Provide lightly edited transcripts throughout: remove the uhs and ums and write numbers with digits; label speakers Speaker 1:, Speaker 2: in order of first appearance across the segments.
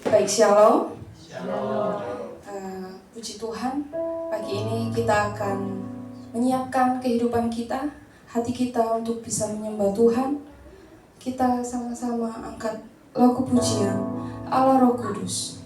Speaker 1: Baik, shalom. Puji Tuhan, pagi ini kita akan menyiapkan kehidupan kita, hati kita untuk bisa menyembah Tuhan. Kita sama-sama angkat lagu pujian Allah Roh Kudus.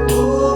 Speaker 2: Ku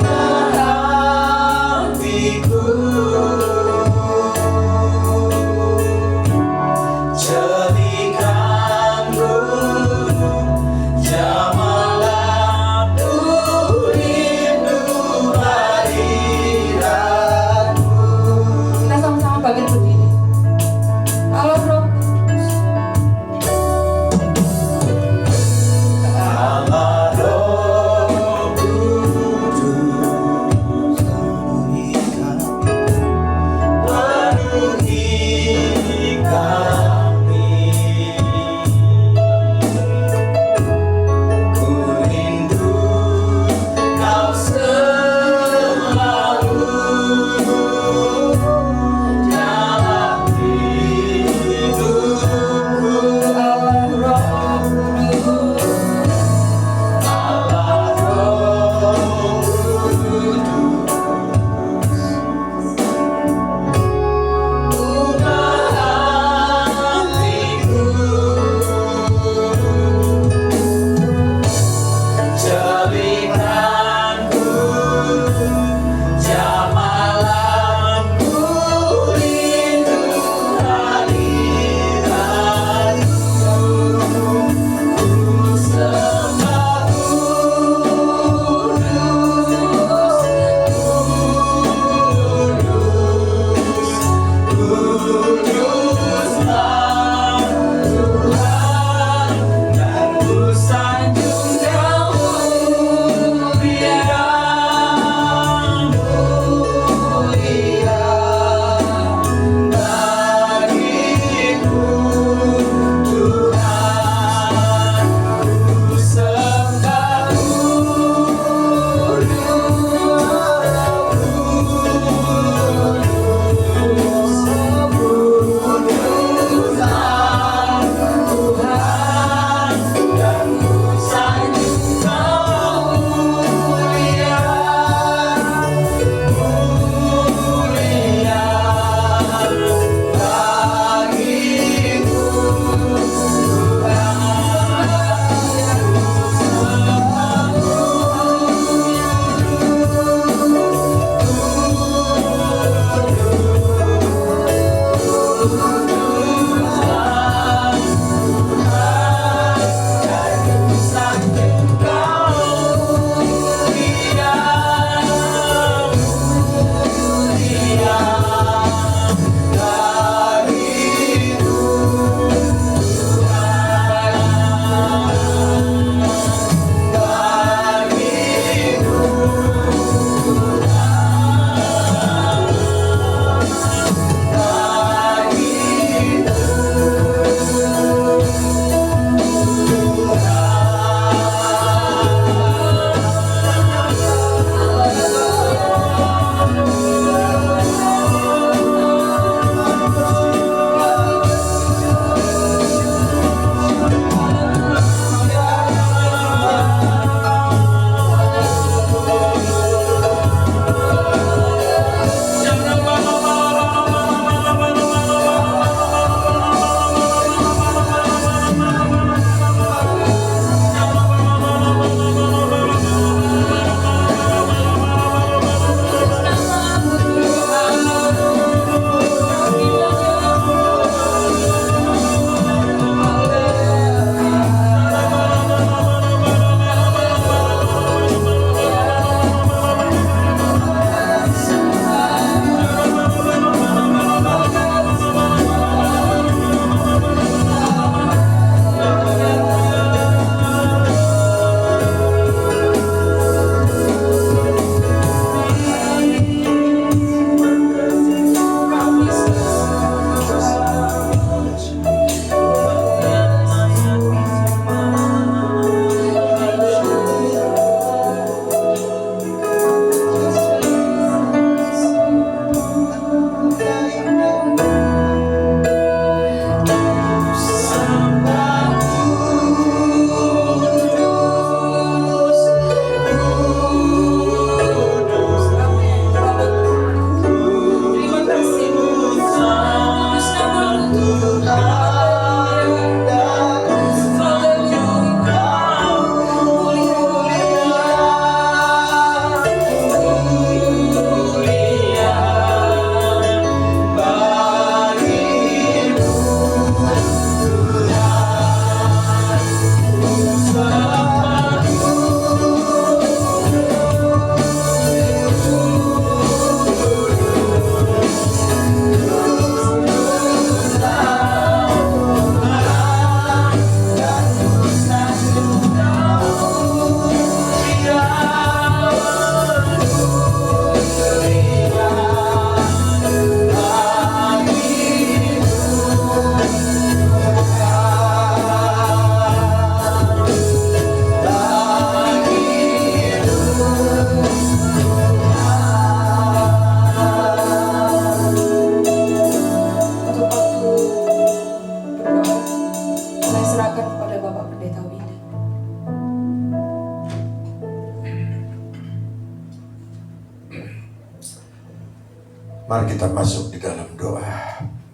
Speaker 2: Mari kita masuk di dalam doa.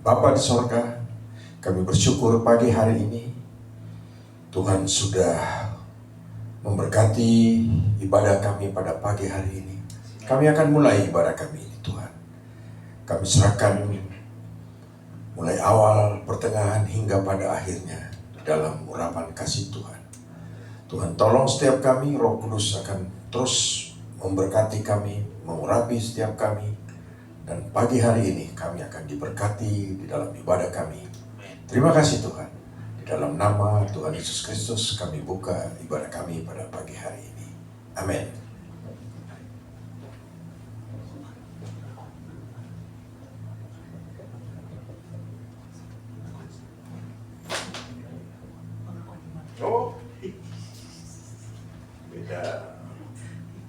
Speaker 2: Bapa di sorga, kami bersyukur pagi hari ini Tuhan sudah memberkati ibadah kami pada pagi hari ini. Kami akan mulai ibadah kami ini Tuhan. Kami serahkan mulai awal, pertengahan hingga pada akhirnya dalam urapan kasih Tuhan. Tuhan tolong setiap kami, Roh Kudus akan terus memberkati kami, mengurapi setiap kami. Dan pagi hari ini kami akan diberkati di dalam ibadah kami. Terima kasih Tuhan. Di dalam nama Tuhan Yesus Kristus kami buka ibadah kami pada pagi hari ini. Amin. Oh, beda.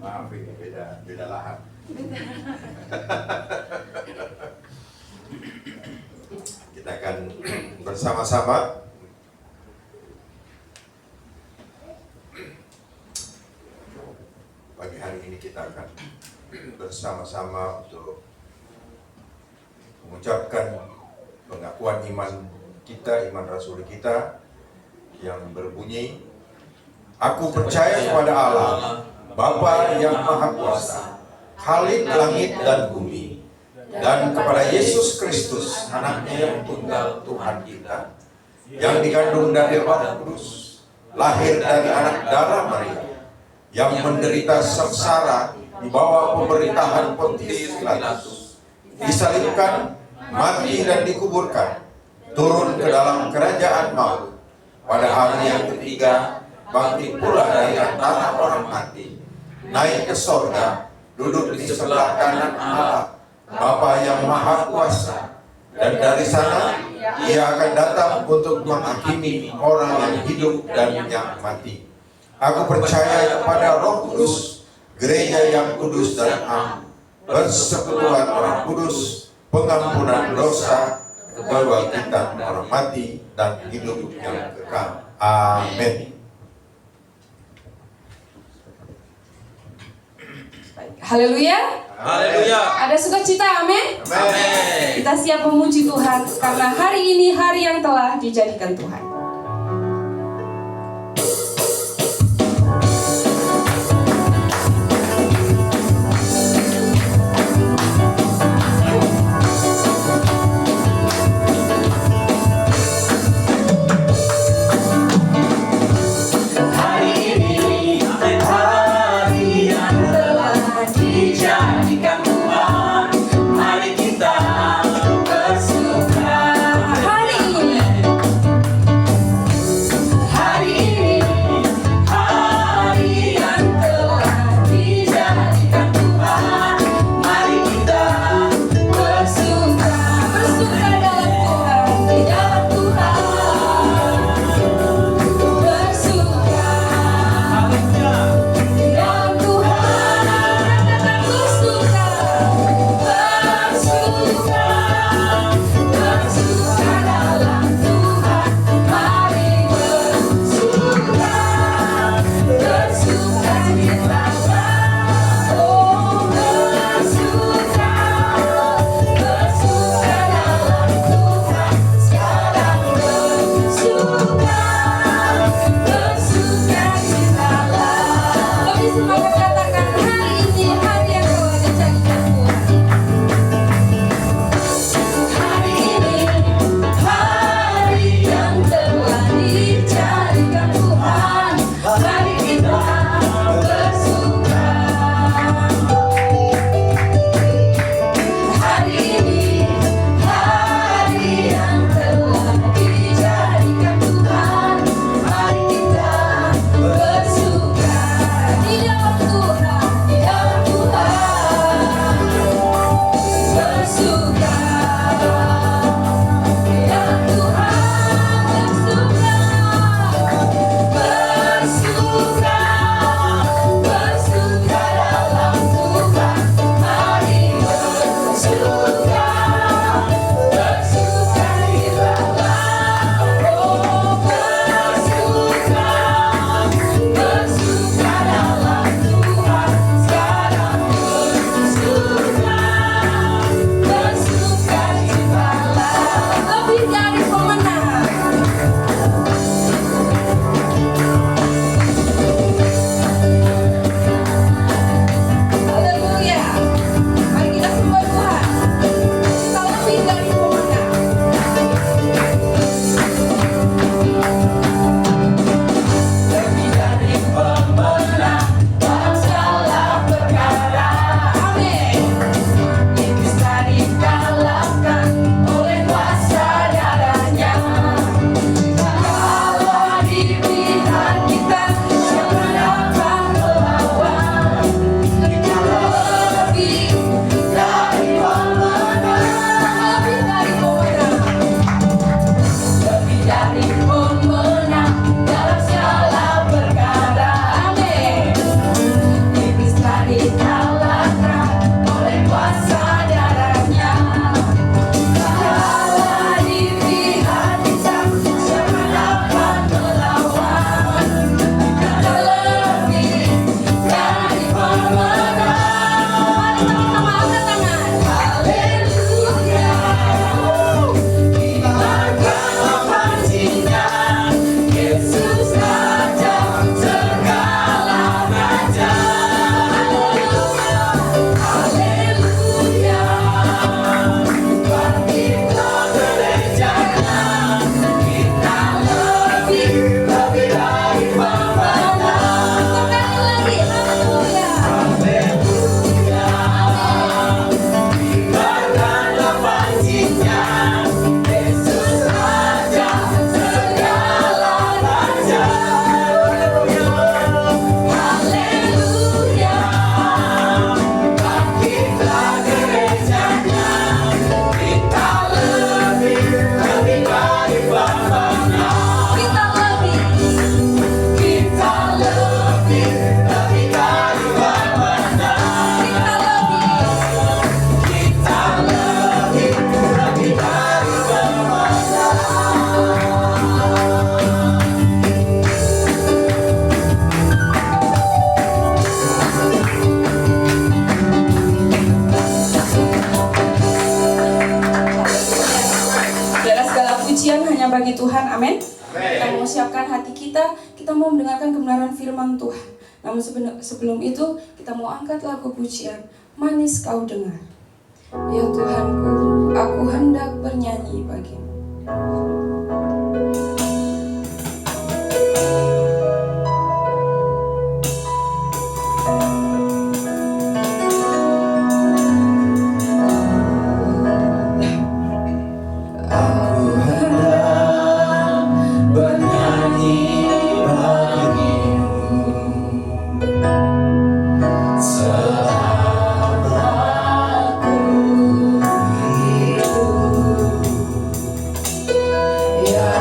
Speaker 2: Maaf ini beda lahan. Kita akan bersama-sama pagi hari ini kita akan bersama-sama untuk mengucapkan pengakuan iman kita, iman Rasul kita yang berbunyi, Aku percaya kepada Allah, Bapa yang Maha Kuasa, Khalik langit dan bumi, dan kepada Yesus Kristus, anaknya yang tunggal Tuhan kita, yang dikandung dari Roh Kudus, lahir dari anak darah Maria, yang menderita sengsara di bawah pemerintahan Pontius Pilatus, disalibkan, mati dan dikuburkan, turun ke dalam kerajaan maut, pada hari yang ketiga bangkit pula dari antara orang mati, naik ke sorga, duduk di sebelah kanan Allah, Bapa yang Maha Kuasa, dan dari sana Ia akan datang untuk menghakimi orang yang hidup dan yang mati. Aku percaya kepada Roh Kudus, gereja yang kudus dan am, persekutuan Orang Kudus, pengampunan dosa, kebangkitan orang mati, dan hidup yang kekal. Amin.
Speaker 1: Haleluya.
Speaker 3: Haleluya.
Speaker 1: Ada sukacita, amin.
Speaker 3: Amin.
Speaker 1: Kita siap memuji Tuhan karena hari ini hari yang telah dijadikan Tuhan.
Speaker 3: Hari ini
Speaker 1: bagi Tuhan, amin. Kita mau siapkan hati kita mau mendengarkan kebenaran firman Tuhan. Namun sebelum itu kita mau angkat lagu pujian, Manis Kau Dengar. Ya Tuhanku, aku hendak bernyanyi bagimu.
Speaker 3: Ya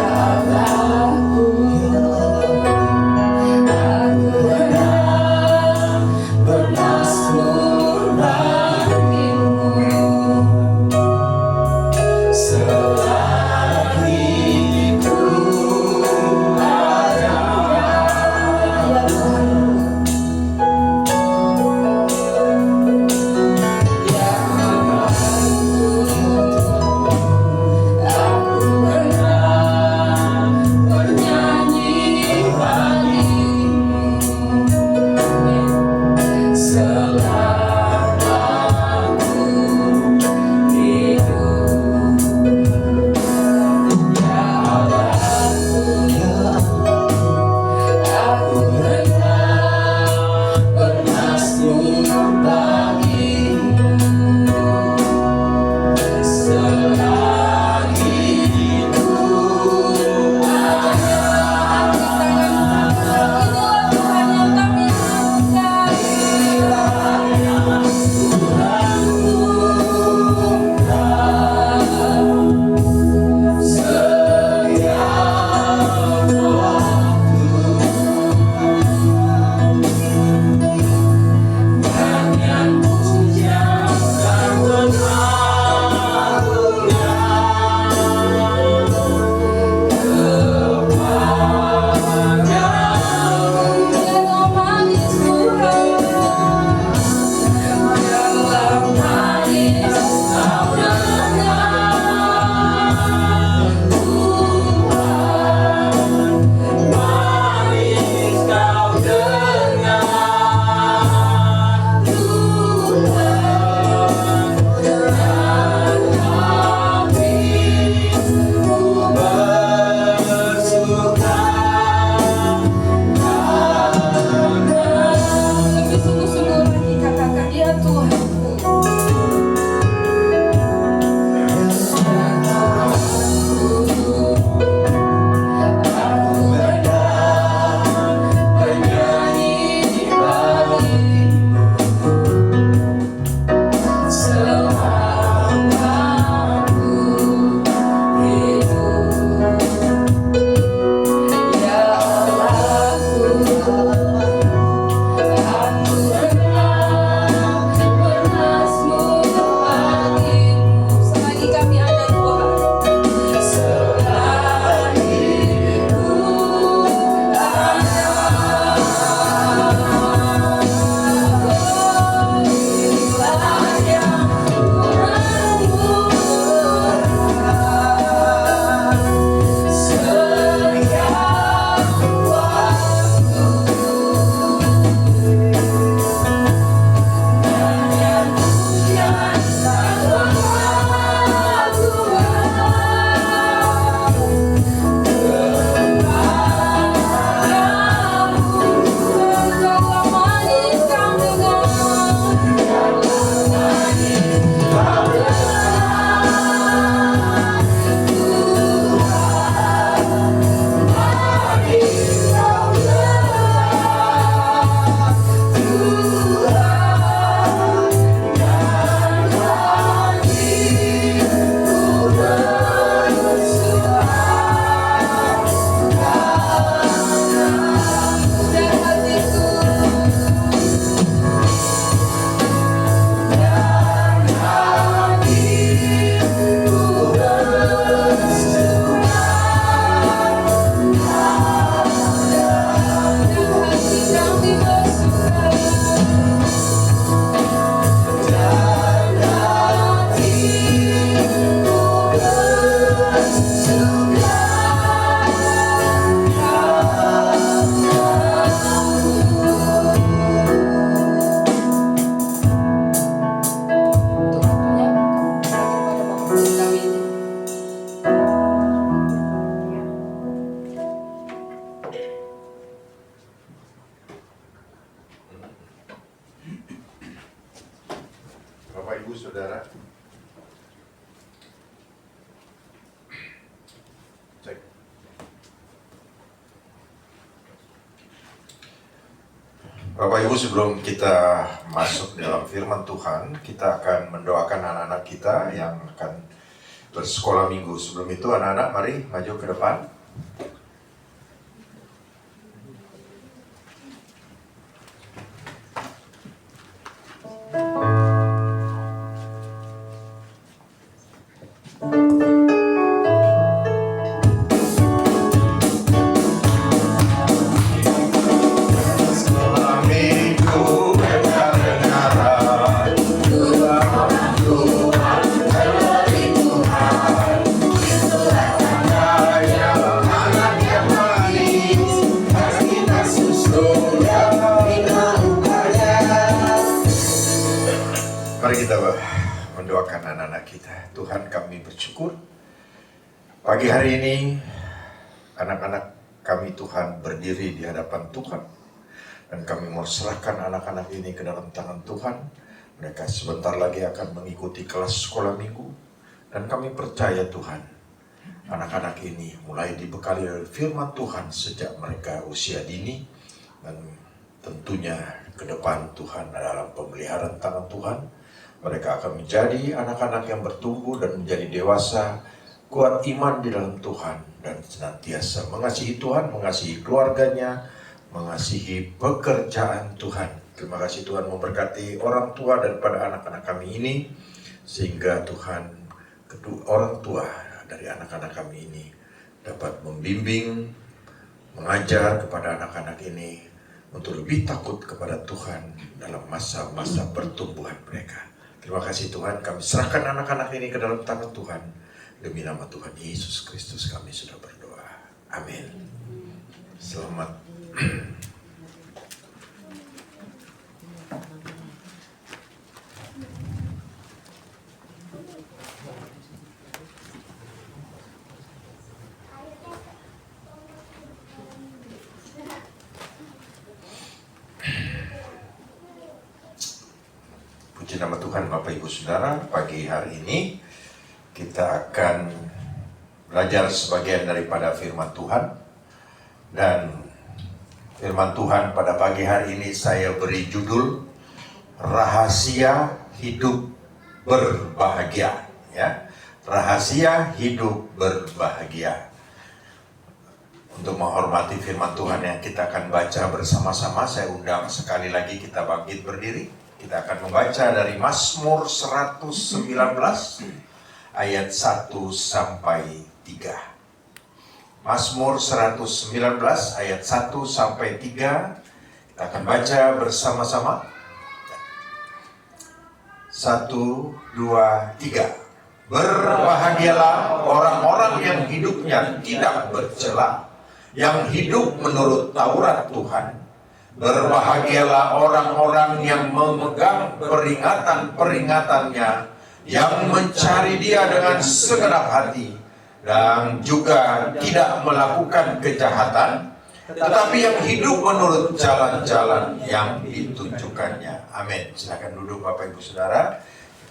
Speaker 2: Saudara, cek. Bapak Ibu, sebelum kita masuk dalam firman Tuhan, kita akan mendoakan anak-anak kita yang akan bersekolah minggu. Sebelum itu anak-anak mari maju ke depan. Mari kita mendoakan anak-anak kita. Tuhan, kami bersyukur pagi hari ini anak-anak kami Tuhan berdiri di hadapan Tuhan, dan kami mau serahkan anak-anak ini ke dalam tangan Tuhan. Mereka sebentar lagi akan mengikuti kelas sekolah minggu, dan kami percaya Tuhan, anak-anak ini mulai dibekali oleh firman Tuhan sejak mereka usia dini, dan tentunya ke depan Tuhan dalam pemeliharaan tangan Tuhan. Mereka akan menjadi anak-anak yang bertumbuh dan menjadi dewasa, kuat iman di dalam Tuhan, dan senantiasa mengasihi Tuhan, mengasihi keluarganya, mengasihi pekerjaan Tuhan. Terima kasih Tuhan memberkati orang tua daripada anak-anak kami ini, sehingga Tuhan kedua orang tua dari anak-anak kami ini dapat membimbing, mengajar kepada anak-anak ini untuk lebih takut kepada Tuhan dalam masa-masa pertumbuhan mereka. Terima kasih Tuhan, kami serahkan anak-anak ini ke dalam tangan Tuhan. Demi nama Tuhan Yesus Kristus kami sudah berdoa. Amin. Selamat. Puji nama Tuhan, Bapak Ibu Saudara. Pagi hari ini kita akan belajar sebagian daripada firman Tuhan. Dan firman Tuhan pada pagi hari ini saya beri judul Rahasia Hidup Berbahagia. Ya, rahasia hidup berbahagia. Untuk menghormati firman Tuhan yang kita akan baca bersama-sama, saya undang sekali lagi kita bangkit berdiri. Kita akan membaca dari Mazmur 119 ayat 1 sampai 3. Mazmur 119 ayat 1 sampai 3. Kita akan baca bersama-sama. 1, 2, 3. Berbahagialah orang-orang yang hidupnya tidak bercela, yang hidup menurut Taurat Tuhan. Berbahagialah orang-orang yang memegang peringatan-peringatannya, yang mencari Dia dengan segenap hati, dan juga tidak melakukan kejahatan, tetapi yang hidup menurut jalan-jalan yang ditunjukkannya. Amin. Silakan duduk Bapak Ibu Saudara.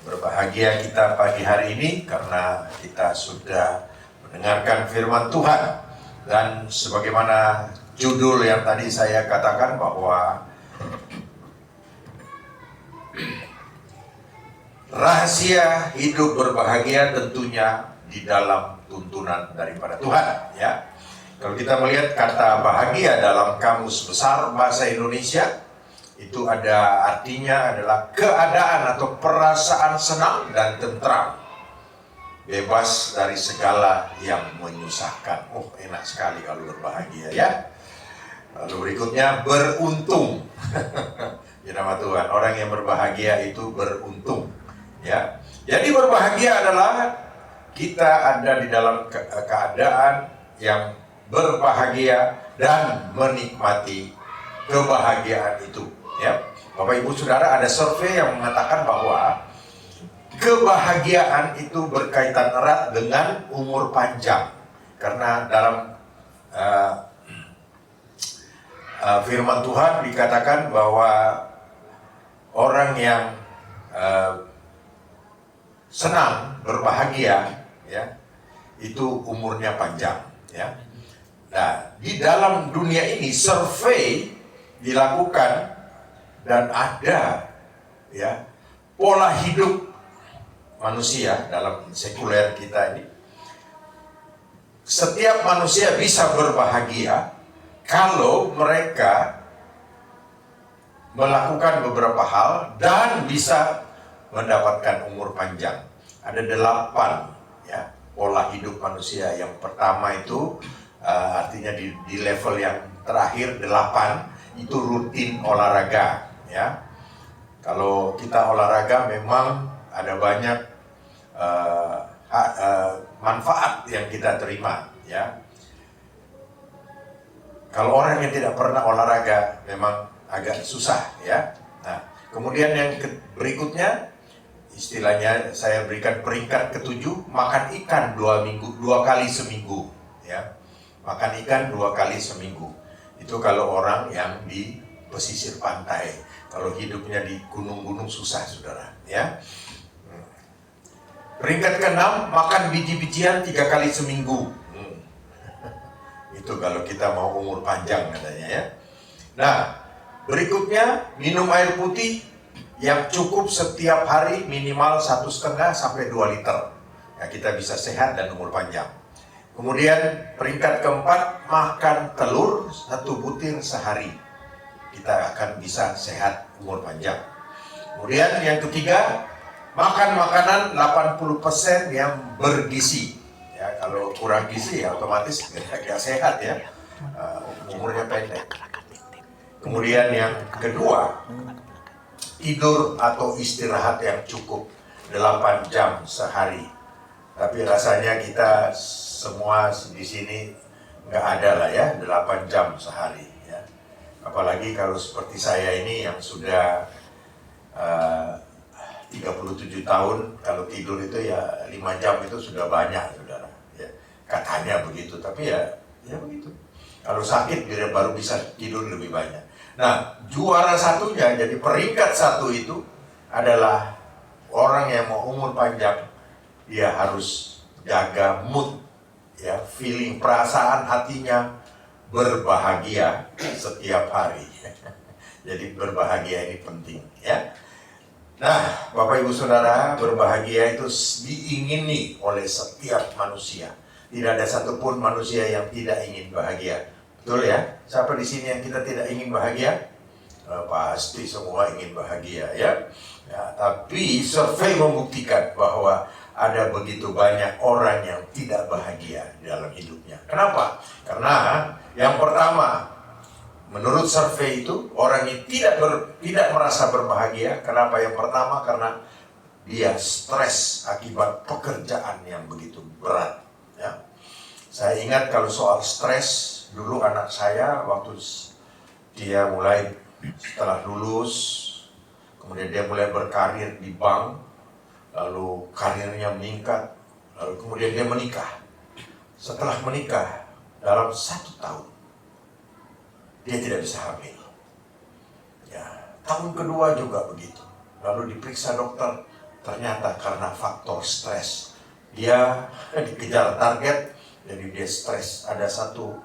Speaker 2: Berbahagia kita pagi hari ini karena kita sudah mendengarkan firman Tuhan. Dan sebagaimana judul yang tadi saya katakan bahwa rahasia hidup berbahagia tentunya di dalam tuntunan daripada Tuhan. Ya, kalau kita melihat kata bahagia dalam Kamus Besar Bahasa Indonesia, itu ada artinya adalah keadaan atau perasaan senang dan tentram, bebas dari segala yang menyusahkan. Oh, enak sekali kalau berbahagia ya. Lalu berikutnya beruntung. Ya nama Tuhan, orang yang berbahagia itu beruntung. Ya, jadi berbahagia adalah kita ada di dalam keadaan yang berbahagia dan menikmati kebahagiaan itu. Ya, Bapak Ibu Saudara, ada survei yang mengatakan bahwa kebahagiaan itu berkaitan erat dengan umur panjang. Karena dalam firman Tuhan dikatakan bahwa orang yang senang, berbahagia, ya, itu umurnya panjang, ya. Nah, di dalam dunia ini survei dilakukan dan ada, ya, pola hidup manusia dalam sekuler kita ini. Setiap manusia bisa berbahagia kalau mereka melakukan beberapa hal dan bisa mendapatkan umur panjang. Ada 8, ya, pola hidup manusia. Yang pertama itu artinya di level yang terakhir 8 itu rutin olahraga, ya. Kalau kita olahraga memang ada banyak manfaat yang kita terima, ya. Kalau orang yang tidak pernah olahraga memang agak susah, ya. Nah, kemudian yang berikutnya, istilahnya saya berikan peringkat ke-7, makan ikan 2 kali seminggu, ya. Makan ikan 2 kali seminggu. Itu kalau orang yang di pesisir pantai. Kalau hidupnya di gunung-gunung susah, saudara, ya. Peringkat ke-6, makan biji-bijian 3 kali seminggu. Itu kalau kita mau umur panjang katanya, ya. Nah, berikutnya minum air putih yang cukup setiap hari minimal 1,5 sampai 2 liter. Ya, kita bisa sehat dan umur panjang. Kemudian peringkat keempat, makan telur 1 butir sehari. Kita akan bisa sehat, umur panjang. Kemudian yang ketiga, makan makanan 80% yang bergizi. Ya, kalau kurang gizi ya otomatis tidak sehat, ya. Umurnya pendek. Kemudian yang kedua, tidur atau istirahat yang cukup 8 jam sehari. Tapi rasanya kita semua di sini nggak ada lah, ya, 8 jam sehari, ya. Apalagi kalau seperti saya ini yang sudah 37 tahun, kalau tidur itu ya 5 jam itu sudah banyak, saudara. Ya, katanya begitu, tapi ya begitu. Kalau sakit dia baru bisa tidur lebih banyak. Nah, juara satunya, jadi peringkat 1 itu adalah orang yang mau umur panjang, dia harus jaga mood, ya, feeling, perasaan hatinya berbahagia setiap hari. Jadi berbahagia ini penting, ya. Nah, Bapak Ibu Saudara, berbahagia itu diingini oleh setiap manusia. Tidak ada satupun manusia yang tidak ingin bahagia. Betul, ya? Siapa di sini yang kita tidak ingin bahagia? Pasti semua ingin bahagia, ya. Ya, tapi survei membuktikan bahwa ada begitu banyak orang yang tidak bahagia dalam hidupnya. Kenapa? Karena yang pertama, menurut survei itu orang yang tidak merasa berbahagia. Kenapa? Yang pertama karena dia stres akibat pekerjaan yang begitu berat, ya. Saya ingat kalau soal stres, dulu anak saya waktu dia mulai setelah lulus, kemudian dia mulai berkarir di bank, lalu karirnya meningkat, lalu kemudian dia menikah. Setelah menikah, dalam 1 tahun dia tidak bisa hamil. Ya, tahun kedua juga begitu. Lalu diperiksa dokter, ternyata karena faktor stres. Dia dikejar target, jadi dia stres. Ada satu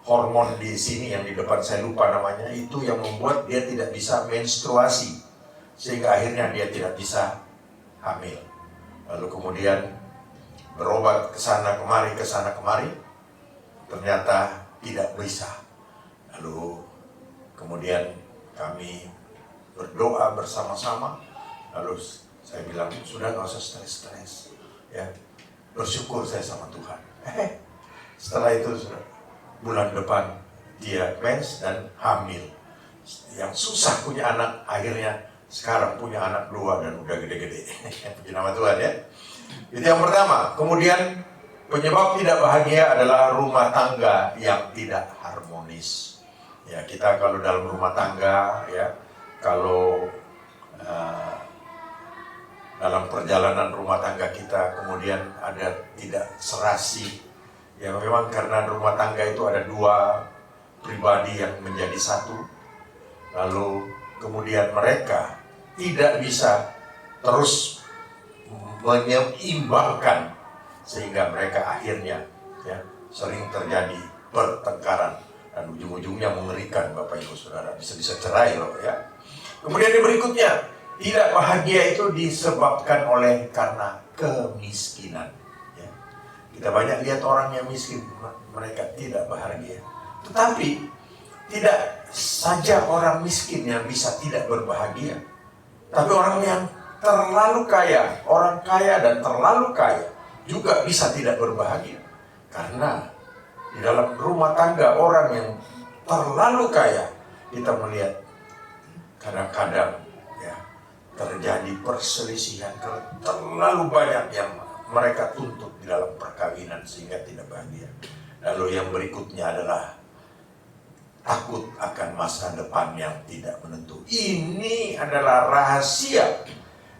Speaker 2: hormon di sini yang di depan saya lupa namanya, itu yang membuat dia tidak bisa menstruasi, sehingga akhirnya dia tidak bisa hamil. Lalu kemudian berobat ke sana kemari, ternyata tidak bisa. Lalu kemudian kami berdoa bersama-sama, lalu saya bilang, sudah nggak usah stres-stres, ya, bersyukur saya sama Tuhan. Setelah itu bulan depan dia mens dan hamil. Yang susah punya anak, akhirnya sekarang punya anak 2 dan udah gede-gede. Puji nama Tuhan, ya. Itu yang pertama. Kemudian penyebab tidak bahagia adalah rumah tangga yang tidak harmonis. Ya, kita kalau dalam rumah tangga, ya, kalau dalam perjalanan rumah tangga kita kemudian ada tidak serasi, ya, memang karena rumah tangga itu ada 2 pribadi yang menjadi satu, lalu kemudian mereka tidak bisa terus menyeimbangkan, sehingga mereka akhirnya ya sering terjadi pertengkaran dan ujung-ujungnya mengerikan, Bapak Ibu Saudara, bisa-bisa cerai loh ya. Kemudian yang berikutnya, tidak bahagia itu disebabkan oleh karena kemiskinan ya. Kita banyak lihat orang yang miskin, mereka tidak bahagia. Tetapi tidak saja orang miskin yang bisa tidak berbahagia, tapi orang yang terlalu kaya, orang kaya dan terlalu kaya juga bisa tidak berbahagia. Karena di dalam rumah tangga orang yang terlalu kaya, kita melihat kadang-kadang ya terjadi perselisihan, terlalu banyak yang mereka tuntut di dalam perkawinan sehingga tidak bahagia. Lalu yang berikutnya adalah takut akan masa depan yang tidak menentu. Ini adalah rahasia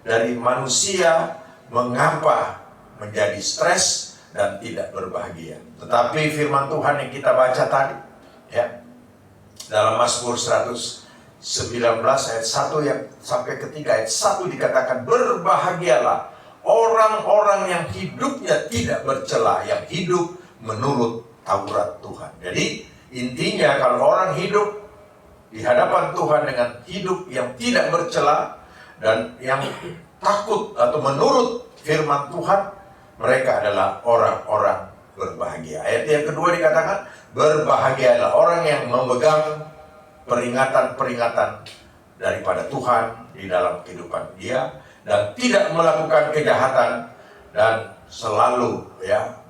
Speaker 2: dari manusia mengapa menjadi stres dan tidak berbahagia. Tetapi firman Tuhan yang kita baca tadi ya, dalam Mazmur 119 ayat 1 yang sampai ketiga ayat 1 dikatakan, berbahagialah orang-orang yang hidupnya tidak bercela, yang hidup menurut Taurat Tuhan. Jadi intinya kalau orang hidup di hadapan Tuhan dengan hidup yang tidak bercela dan yang takut atau menurut firman Tuhan, mereka adalah orang-orang berbahagia. Ayat yang kedua dikatakan, berbahagialah orang yang memegang peringatan-peringatan daripada Tuhan di dalam kehidupan dia dan tidak melakukan kejahatan dan selalu ya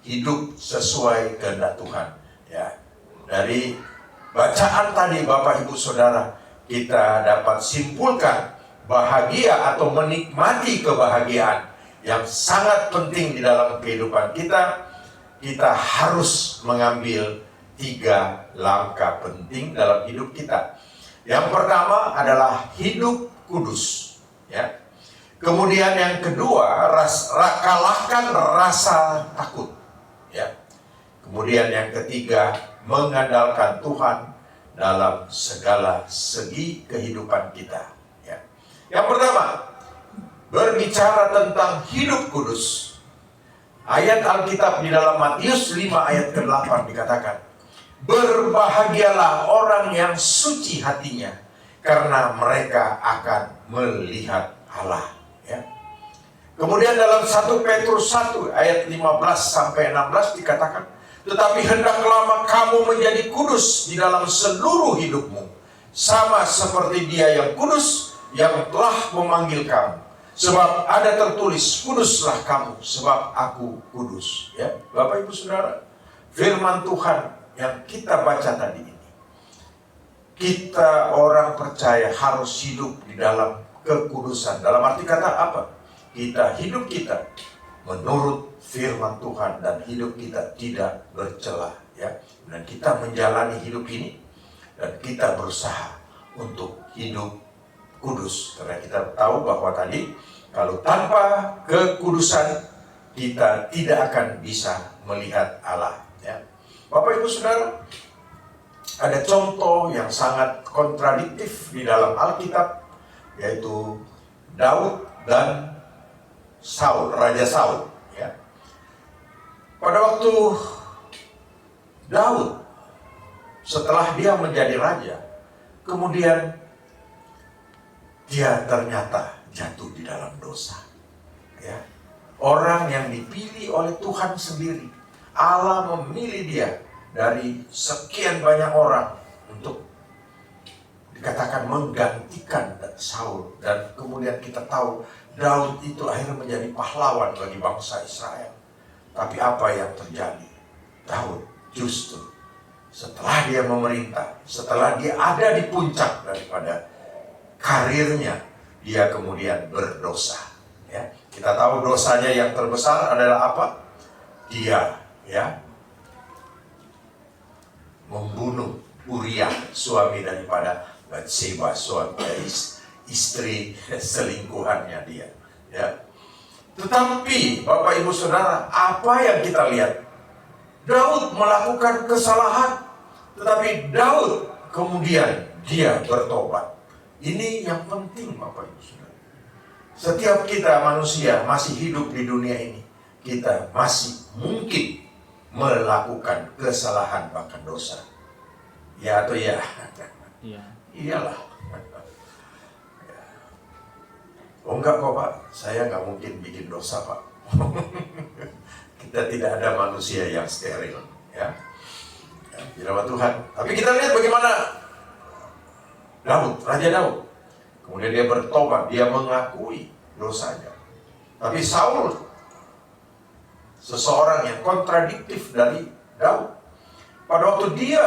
Speaker 2: hidup sesuai kehendak Tuhan. Ya, dari bacaan tadi Bapak Ibu Saudara, kita dapat simpulkan bahagia atau menikmati kebahagiaan yang sangat penting di dalam kehidupan kita. Kita harus mengambil 3 langkah penting dalam hidup kita. Yang pertama adalah hidup kudus, ya. Kemudian yang kedua, kalahkan rasa takut, ya. Kemudian yang ketiga, mengandalkan Tuhan dalam segala segi kehidupan kita. Ya. Yang pertama, berbicara tentang hidup kudus. Ayat Alkitab di dalam Matius 5 ayat ke-8 dikatakan, berbahagialah orang yang suci hatinya, karena mereka akan melihat Allah. Ya. Kemudian dalam 1 Petrus 1 ayat 15 sampai 16 dikatakan, tetapi hendaklah kamu menjadi kudus di dalam seluruh hidupmu, sama seperti Dia yang kudus yang telah memanggil kamu. Sebab ada tertulis, kuduslah kamu, sebab aku kudus. Ya, Bapak Ibu Saudara, firman Tuhan yang kita baca tadi ini, kita orang percaya harus hidup di dalam kekudusan. Dalam arti kata apa? Hidup kita menurut firman Tuhan dan hidup kita tidak bercela, ya. Dan kita menjalani hidup ini dan kita berusaha untuk hidup kudus, karena kita tahu bahwa tadi kalau tanpa kekudusan kita tidak akan bisa melihat Allah, ya. Bapak Ibu Saudara, ada contoh yang sangat kontradiktif di dalam Alkitab, yaitu Daud dan Saul, Raja Saul, ya. Pada waktu Daud, setelah dia menjadi raja, kemudian dia ternyata jatuh di dalam dosa, ya. Orang yang dipilih oleh Tuhan sendiri, Allah memilih dia dari sekian banyak orang untuk dikatakan menggantikan Saul. Dan kemudian kita tahu Daud itu akhirnya menjadi pahlawan bagi bangsa Israel. Tapi apa yang terjadi? Daud justru setelah dia memerintah, setelah dia ada di puncak daripada karirnya, dia kemudian berdosa, ya. Kita tahu dosanya yang terbesar adalah apa? Dia, ya, membunuh Uriah, suami daripada Batseba, suami dari istri selingkuhannya dia, ya. Tetapi Bapak Ibu Saudara, apa yang kita lihat? Daud melakukan kesalahan, tetapi Daud kemudian dia bertobat. Ini yang penting Bapak Ibu Saudara. Setiap kita manusia masih hidup di dunia ini, kita masih mungkin melakukan kesalahan bahkan dosa. Ya atau ya?
Speaker 3: Iya.
Speaker 2: Iyalah. Oh enggak kok Pak, saya nggak mungkin bikin dosa Pak. Kita tidak ada manusia yang steril, ya. Di nama Tuhan. Tapi kita lihat bagaimana Daud, Raja Daud. Kemudian dia bertobat, dia mengakui dosanya. Tapi Saul, seseorang yang kontradiktif dari Daud. Pada waktu dia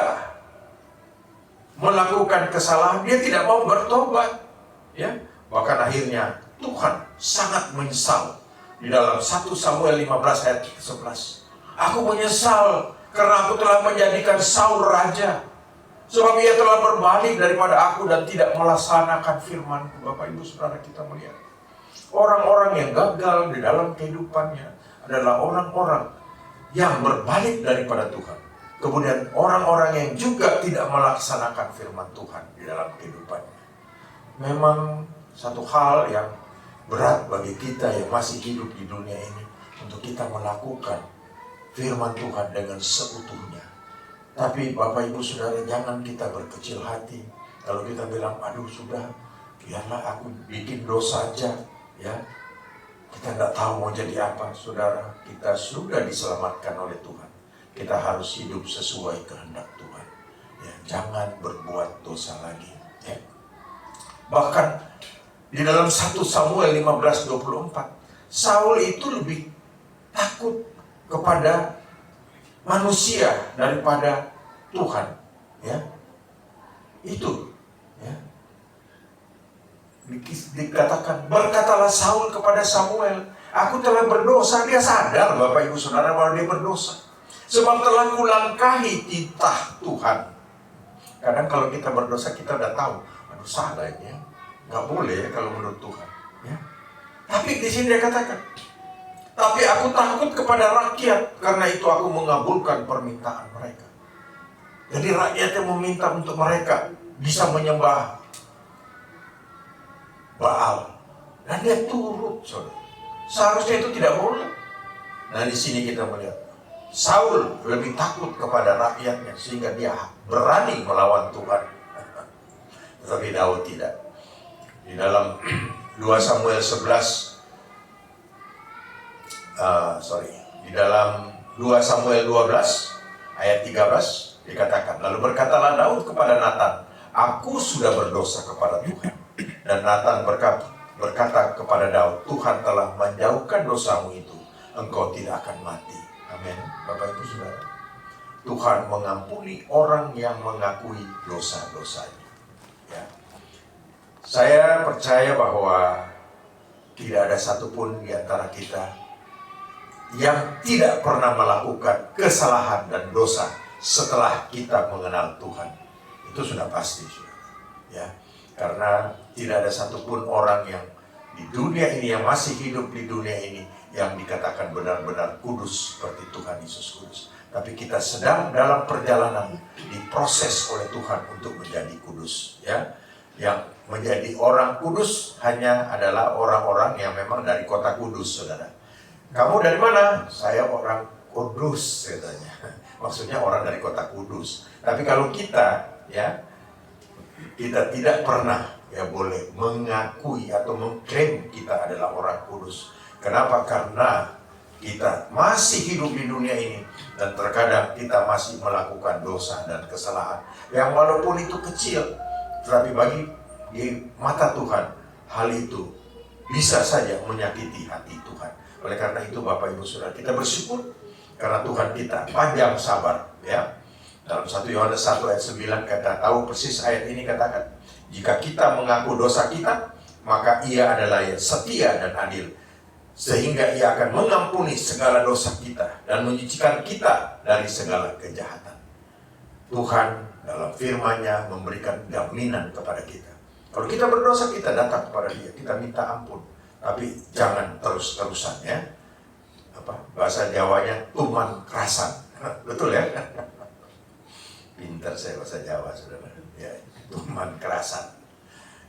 Speaker 2: melakukan kesalahan, dia tidak mau bertobat. Ya, bahkan akhirnya Tuhan sangat menyesal. Di dalam 1 Samuel 15 ayat 11. Aku menyesal karena aku telah menjadikan Saul raja. Sebab ia telah berbalik daripada aku dan tidak melaksanakan firman-Ku. Bapak Ibu Saudara, kita melihat orang-orang yang gagal di dalam kehidupannya adalah orang-orang yang berbalik daripada Tuhan. Kemudian orang-orang yang juga tidak melaksanakan firman Tuhan di dalam kehidupannya. Memang satu hal yang berat bagi kita yang masih hidup di dunia ini untuk kita melakukan firman Tuhan dengan seutuhnya. Tapi Bapak Ibu Saudara, jangan kita berkecil hati. Kalau kita bilang, aduh sudah, biarlah aku bikin dosa aja, ya. Kita nggak tahu mau jadi apa, saudara. Kita sudah diselamatkan oleh Tuhan. Kita harus hidup sesuai kehendak Tuhan. Ya, jangan berbuat dosa lagi. Ya. Bahkan di dalam 1 Samuel 15:24, Saul itu lebih takut kepada manusia daripada Tuhan, ya. Itu, ya. Dikatakan, berkatalah Saul kepada Samuel, aku telah berdosa. Dia sadar, Bapak Ibu Saudara, bahwa dia berdosa. Sebab telah kulangkahi titah Tuhan. Kadang kalau kita berdosa, kita udah tahu, aduh salah ini, ya. Nggak boleh ya kalau menurut Tuhan, ya. Tapi di sini dia katakan, tapi aku takut kepada rakyat, karena itu aku mengabulkan permintaan mereka. Jadi rakyatnya meminta untuk mereka bisa menyembah Baal, dan dia turut, saudara. Seharusnya itu tidak boleh. Nah, di sini kita melihat Saul lebih takut kepada rakyatnya sehingga dia berani melawan Tuhan. Tetapi Daud tidak. Di dalam 2 Samuel 11, di dalam 2 Samuel 12 ayat 13 dikatakan, lalu berkatalah Daud kepada Natan, aku sudah berdosa kepada Tuhan. Dan Natan berkata kepada Daud, Tuhan telah menjauhkan dosamu itu, engkau tidak akan mati. Amin. Bapak Ibu Saudara, Tuhan mengampuni orang yang mengakui dosa-dosanya, ya. Saya percaya bahwa tidak ada satupun di antara kita yang tidak pernah melakukan kesalahan dan dosa setelah kita mengenal Tuhan. Itu sudah pasti, saudara, ya. Karena tidak ada satupun orang yang di dunia ini, yang masih hidup di dunia ini, yang dikatakan benar-benar kudus seperti Tuhan Yesus kudus. Tapi kita sedang dalam perjalanan diproses oleh Tuhan untuk menjadi kudus, ya. Yang menjadi orang kudus hanya adalah orang-orang yang memang dari kota Kudus, saudara. Kamu dari mana? Saya orang Kudus, katanya. Maksudnya orang dari kota Kudus. Tapi kalau kita, ya, kita tidak pernah, ya, boleh mengakui atau mengklaim kita adalah orang kudus. Kenapa? Karena kita masih hidup di dunia ini dan terkadang kita masih melakukan dosa dan kesalahan yang walaupun itu kecil, tetapi bagi di mata Tuhan hal itu bisa saja menyakiti hati Tuhan. Oleh karena itu Bapak Ibu Saudara, kita bersyukur karena Tuhan kita panjang sabar, ya. Dalam 1 Yohanes 1 ayat 9 kata, tahu persis ayat ini katakan, jika kita mengaku dosa kita, maka Ia adalah yang setia dan adil, sehingga Ia akan mengampuni segala dosa kita dan menyucikan kita dari segala kejahatan. Tuhan dalam firman-Nya memberikan jaminan kepada kita. Kalau kita berdosa, kita datang kepada Dia, kita minta ampun. Tapi jangan terus-terusan, ya. Bahasa Jawanya tuman kerasan. Betul, ya? Pintar saya bahasa Jawa, saudara. Ya, tuman kerasan.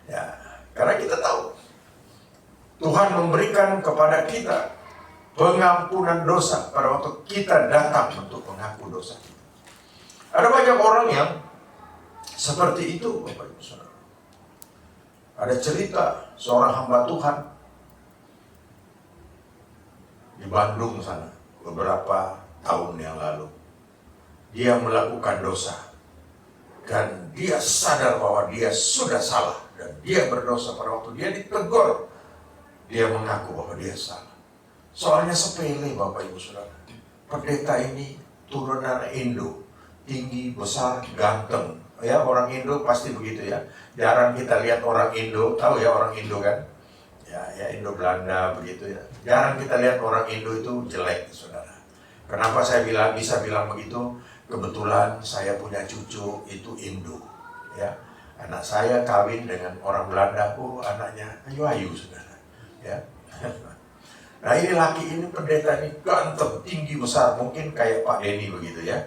Speaker 2: Ya, karena kita tahu Tuhan memberikan kepada kita pengampunan dosa pada waktu kita datang untuk mengaku dosa kita. Ada banyak orang yang seperti itu, Bapak Ibu Saudara. Ada cerita seorang hamba Tuhan di Bandung sana beberapa tahun yang lalu. Dia melakukan dosa dan dia sadar bahwa dia sudah salah dan dia berdosa. Pada waktu dia ditegur, dia mengaku bahwa dia salah. Soalnya sepele, Bapak Ibu Saudara. Pendeta ini turunan Indo, tinggi, besar, ganteng. Ya, orang Indo pasti begitu ya. Jarang kita lihat orang Indo, tahu ya orang Indo kan? Ya Indo Belanda begitu ya. Jarang kita lihat orang Indo itu jelek, Saudara. Kenapa saya bisa bilang begitu? Kebetulan saya punya cucu itu Indo. Ya, anak saya kawin dengan orang Belanda. Anaknya ayu-ayu, Saudara. Ya. Nah ini laki ini pendeta ini ganteng, tinggi, besar, mungkin kayak Pak Denny begitu ya.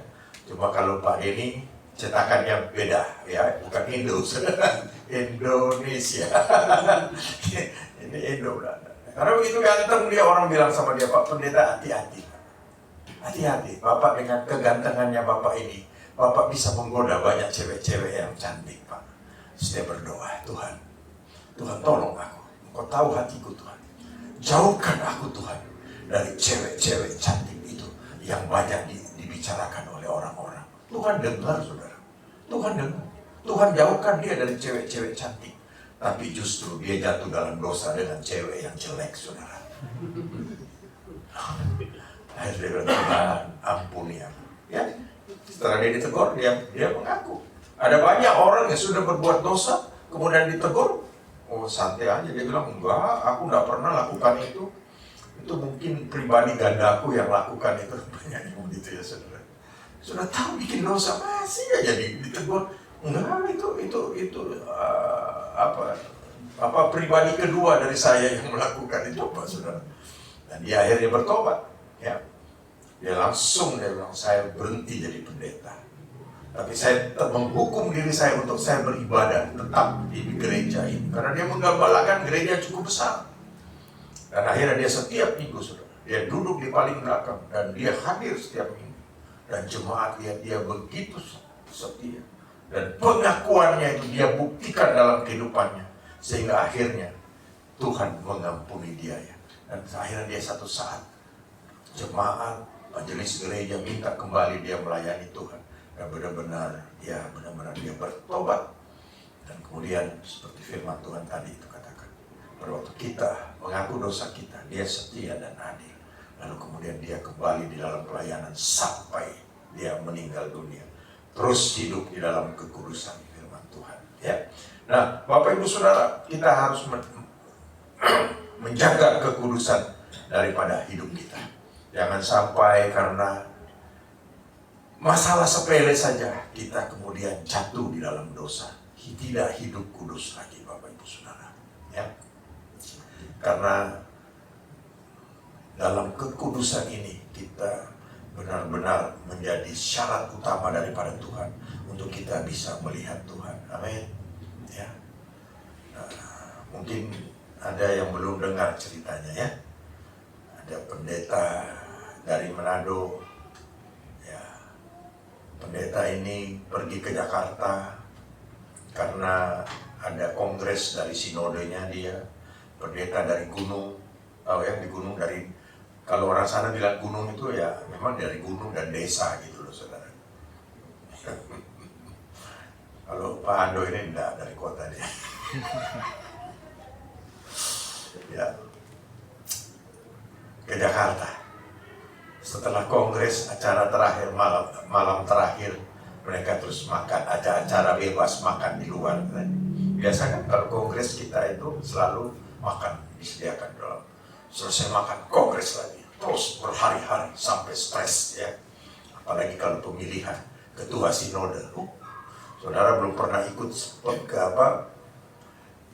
Speaker 2: Cuma kalau Pak Denny cetakannya beda ya, bukan Indo, Indonesia. Ini Indo Belanda. Karena begitu ganteng dia, orang bilang sama dia, Pak Pendeta hati-hati. Hati-hati, Bapak dengan kegantengannya Bapak ini, Bapak bisa menggoda banyak cewek-cewek yang cantik, Pak. Saya berdoa, Tuhan tolong aku. Engkau tahu hatiku, Tuhan. Jauhkan aku, Tuhan, dari cewek-cewek cantik itu yang banyak dibicarakan oleh orang-orang. Tuhan dengar, Saudara. Tuhan dengar. Tuhan jauhkan dia dari cewek-cewek cantik. Tapi justru dia jatuh dalam dosa dengan cewek yang jelek, Saudara. Akhirnya dia bilang, Tuhan ampuni aku. Ya, setelah dia ditegur, dia mengaku. Ada banyak orang yang sudah berbuat dosa, kemudian ditegur. Oh santai aja, dia bilang enggak, aku enggak pernah lakukan itu. Itu mungkin pribadi gandaku yang lakukan itu. Banyak yang begitu ya, Saudara. Sudah tahu bikin dosa masih aja ditegur. Enggak, itu pribadi kedua dari saya yang melakukan itu, Pak Saudara. Dan dia akhirnya bertobat, ya. Dia bilang saya berhenti jadi pendeta. Tapi saya tetap menghukum diri saya untuk saya beribadah tetap di gereja ini. Karena dia menggambarkan gereja cukup besar. Dan akhirnya dia setiap minggu, Saudara, dia duduk di paling belakang. Dan dia hadir setiap minggu. Dan jemaat lihat dia begitu setia. Dan pengakuannya itu dia buktikan dalam kehidupannya. Sehingga akhirnya Tuhan mengampuni dia ya. Dan akhirnya dia satu saat jemaat, majelis gereja minta kembali dia melayani Tuhan. Dan benar-benar dia bertobat. Dan kemudian seperti firman Tuhan tadi itu katakan, pada waktu kita mengaku dosa kita, dia setia dan adil. Lalu kemudian dia kembali di dalam pelayanan sampai dia meninggal dunia. Terus hidup di dalam kekudusan firman Tuhan. Ya. Nah, Bapak Ibu Saudara, kita harus menjaga kekudusan daripada hidup kita. Jangan sampai karena masalah sepele saja kita kemudian jatuh di dalam dosa. Tidak hidup kudus lagi, Bapak Ibu Saudara. Ya. Karena dalam kekudusan ini kita benar-benar menjadi syarat utama daripada Tuhan untuk kita bisa melihat Tuhan. Amin. Ya. Nah, mungkin ada yang belum dengar ceritanya ya. Ada pendeta dari Manado. Ya. Pendeta ini pergi ke Jakarta karena ada kongres dari sinodenya dia. Pendeta dari gunung, tahu ya, di gunung dari, kalau orang sana bilang gunung itu ya memang dari gunung dan desa gitu loh, Saudara. Kalau Pak Ando ini enggak dari kota dia. Ya. Ke Jakarta. Setelah kongres, acara terakhir, malam terakhir, mereka terus makan, ada acara bebas makan di luar. Biasa kan kalau kongres kita itu selalu makan, disediakan dalam. Selesai makan, kongres lagi. Terus berhari-hari sampai stres ya. Apalagi kalau pemilihan ketua sinode. Saudara belum pernah ikut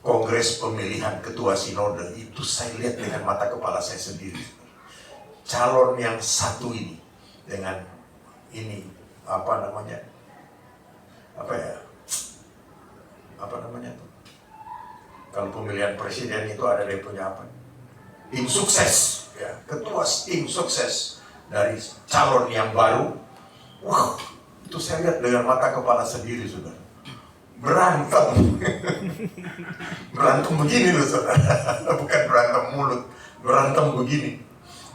Speaker 2: kongres pemilihan ketua sinode, itu saya lihat dengan mata kepala saya sendiri. Calon yang satu ini dengan ini apa namanya tuh? Kalau pemilihan presiden itu ada dia punya apa? tim sukses, ya, ketua tim sukses dari calon yang baru. Wah, itu saya lihat dengan mata kepala sendiri, saudara. Berantem. Berantem begini loh, saudara. Bukan berantem mulut, berantem begini.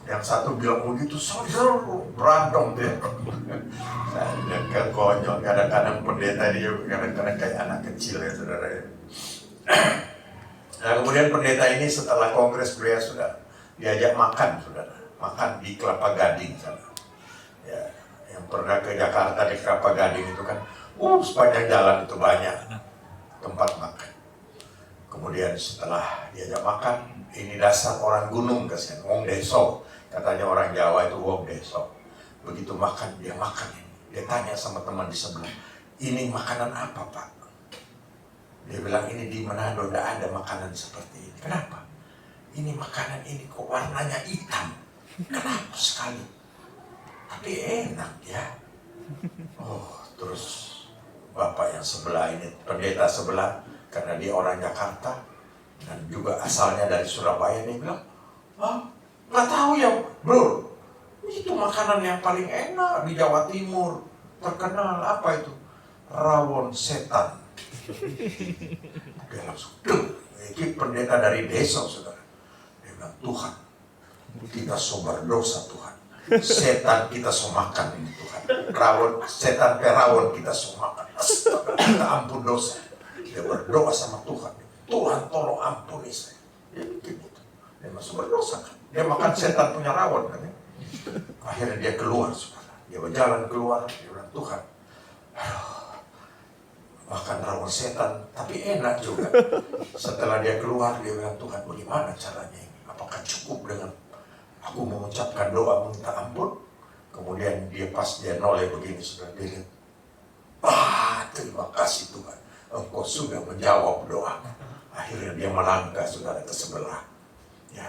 Speaker 2: Yang satu bilang begitu, saudara, berantem dia. Saya konyol, kadang-kadang pendeta dia kadang-kadang kayak anak kecil ya, saudara. Nah, kemudian pendeta ini setelah kongres beliau sudah diajak makan, saudara. Makan di Kelapa Gading sana. Ya, yang pernah ke Jakarta di Kelapa Gading itu kan, sepanjang jalan itu banyak tempat makan. Kemudian setelah diajak makan, ini dasar orang gunung kasihan, wong deso. Katanya orang Jawa itu wong deso. Begitu makan, dia makan ini. Dia tanya sama teman di sebelah, ini makanan apa, Pak? Dia bilang, ini di Manado tidak ada makanan seperti ini. Kenapa? Ini makanan ini kok warnanya hitam. Kenapa sekali? Tapi enak ya. Terus bapak yang sebelah ini, pendeta sebelah, karena dia orang Jakarta dan juga asalnya dari Surabaya, dia bilang, nggak tahu ya, bro. Itu makanan yang paling enak di Jawa Timur. Terkenal apa itu? Rawon setan. Dia langsung, ini pendeta dari desa, saudara. Dia bilang, Tuhan, kita sobar dosa, Tuhan. Setan kita somakan ini, Tuhan. Rawon, setan perawon kita somakan. Astaga, kita ampun dosa. Dia berdoa sama Tuhan. Tuhan tolong ampuni saya. Dia bikin itu. Dia masuk berdosa kan. Dia makan setan punya rawon kan ya. Akhirnya dia keluar, saudara. Dia berjalan keluar. Dia bilang, Tuhan, makan rawon setan, tapi enak juga. Setelah dia keluar, dia bilang, Tuhan, bagaimana caranya ini? Apakah cukup dengan aku mengucapkan doa minta ampun? Kemudian dia noleh begini, sudah dia lihat, terima kasih Tuhan, Engkau sudah menjawab doa. Akhirnya dia melangkah, saudara, ke sebelah. Ya,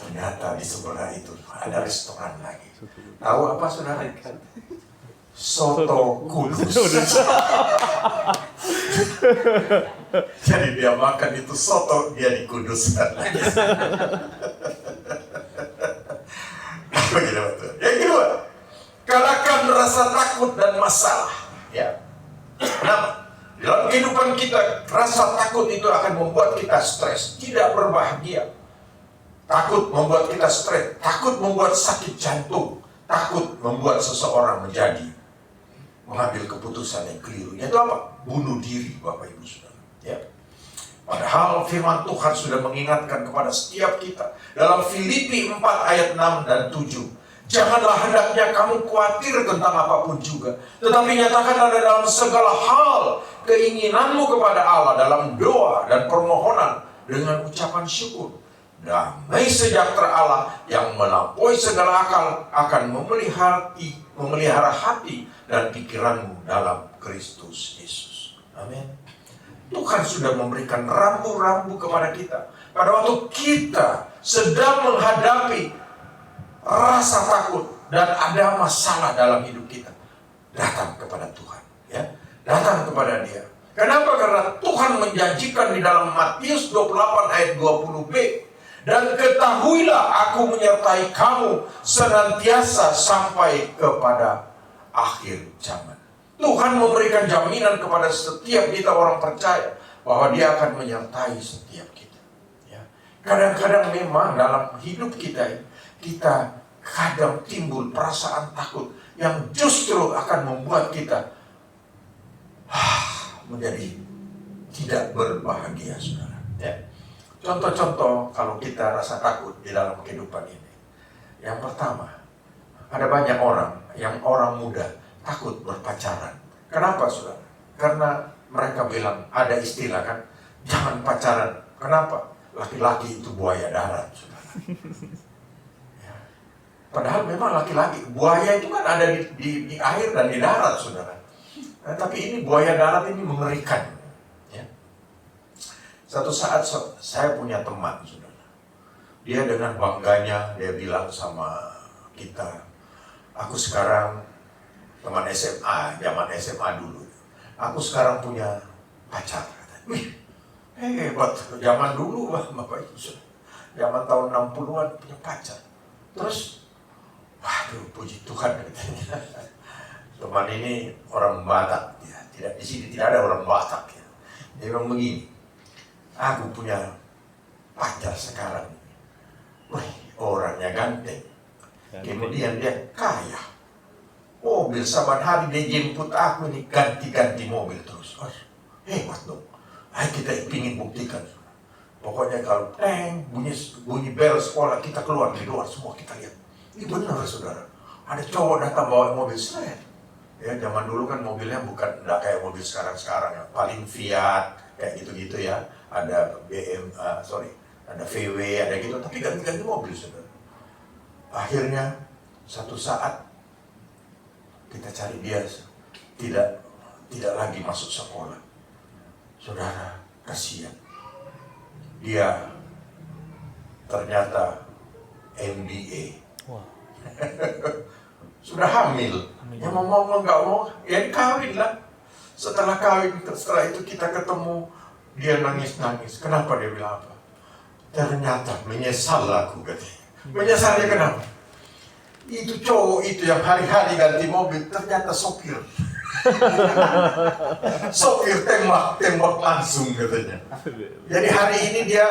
Speaker 2: ternyata di sebelah itu ada restoran lagi. Tahu apa, saudara? Soto Kudus. Jadi dia makan itu soto, dia di Kudus. Yang kedua, kalahkan rasa takut dan masalah. Ya. Kenapa? Dalam kehidupan kita, rasa takut itu akan membuat kita stres, tidak berbahagia. Takut membuat kita stres, takut membuat sakit jantung, takut membuat seseorang mengambil keputusan yang keliru. Itu apa? Bunuh diri, Bapak Ibu Saudara. Ya. Padahal firman Tuhan sudah mengingatkan kepada setiap kita dalam Filipi 4 ayat 6 dan 7. Janganlah hendaknya kamu khawatir tentang apapun juga, tetapi nyatakanlah dalam segala hal keinginanmu kepada Allah dalam doa dan permohonan dengan ucapan syukur. Damai sejahtera Allah yang melampaui segala akal akan memelihara hati dan pikiranmu dalam Kristus Yesus. Amin. Tuhan sudah memberikan rambu-rambu kepada kita. Pada waktu kita sedang menghadapi rasa takut dan ada masalah dalam hidup kita, datang kepada Tuhan, ya, datang kepada Dia. Kenapa? Karena Tuhan menjanjikan di dalam Matius 28 ayat 20b, dan ketahuilah aku menyertai kamu senantiasa sampai kepada akhir zaman. Tuhan memberikan jaminan kepada setiap kita orang percaya bahwa Dia akan menyertai setiap kita. Ya. Kadang-kadang memang dalam hidup kita kadang timbul perasaan takut yang justru akan membuat kita menjadi tidak berbahagia, saudara. Ya. Contoh-contoh kalau kita rasa takut di dalam kehidupan ini. Yang pertama, ada banyak orang muda takut berpacaran. Kenapa, saudara? Karena mereka bilang, ada istilah kan, jangan pacaran. Kenapa? Laki-laki itu buaya darat, saudara. Padahal memang laki-laki, buaya itu kan ada di air dan di darat, saudara. Nah, tapi ini buaya darat ini mengerikan. Ya. Satu saat saya punya teman, saudara. Dia dengan bangganya, dia bilang sama kita, aku sekarang teman SMA, zaman SMA dulu. Aku sekarang punya pacar. Wih, hebat, zaman dulu Bapak Ibu. zaman tahun 60-an punya pacar. Terus, waduh, puji Tuhan katanya. Teman ini orang Batak, ya. Tidak, di sini tidak ada orang Batak. Ya. Dia bilang begini, aku punya pacar sekarang. Wih, orangnya ganteng. Kemudian dia kaya. Mobil saban hari dia jemput aku ini ganti-ganti mobil terus. Oh, hebat dong. Ayo kita ingin buktikan. Pokoknya kalau bunyi bel sekolah kita keluar di luar semua kita lihat. Ini benar saudara. Ada cowok datang bawa mobil seret. Ya zaman dulu kan mobilnya enggak kayak mobil sekarang ya. Paling Fiat kayak gitu-gitu ya. Ada ada VW, ada gitu. Tapi ganti-ganti mobil saudara. Akhirnya satu saat kita cari dia tidak lagi masuk sekolah. Saudara, kasihan. Dia ternyata MBA.
Speaker 3: Wah.
Speaker 2: Sudah hamil. Ya mau nggak mau, ya dikawin lah. Setelah itu kita ketemu, dia nangis-nangis. Kenapa dia bilang apa? Ternyata menyesal aku katanya. Menyesalnya kenapa? Itu cowok itu yang hari-hari ganti mobil ternyata sopir. Sopir tembak langsung katanya. Jadi hari ini dia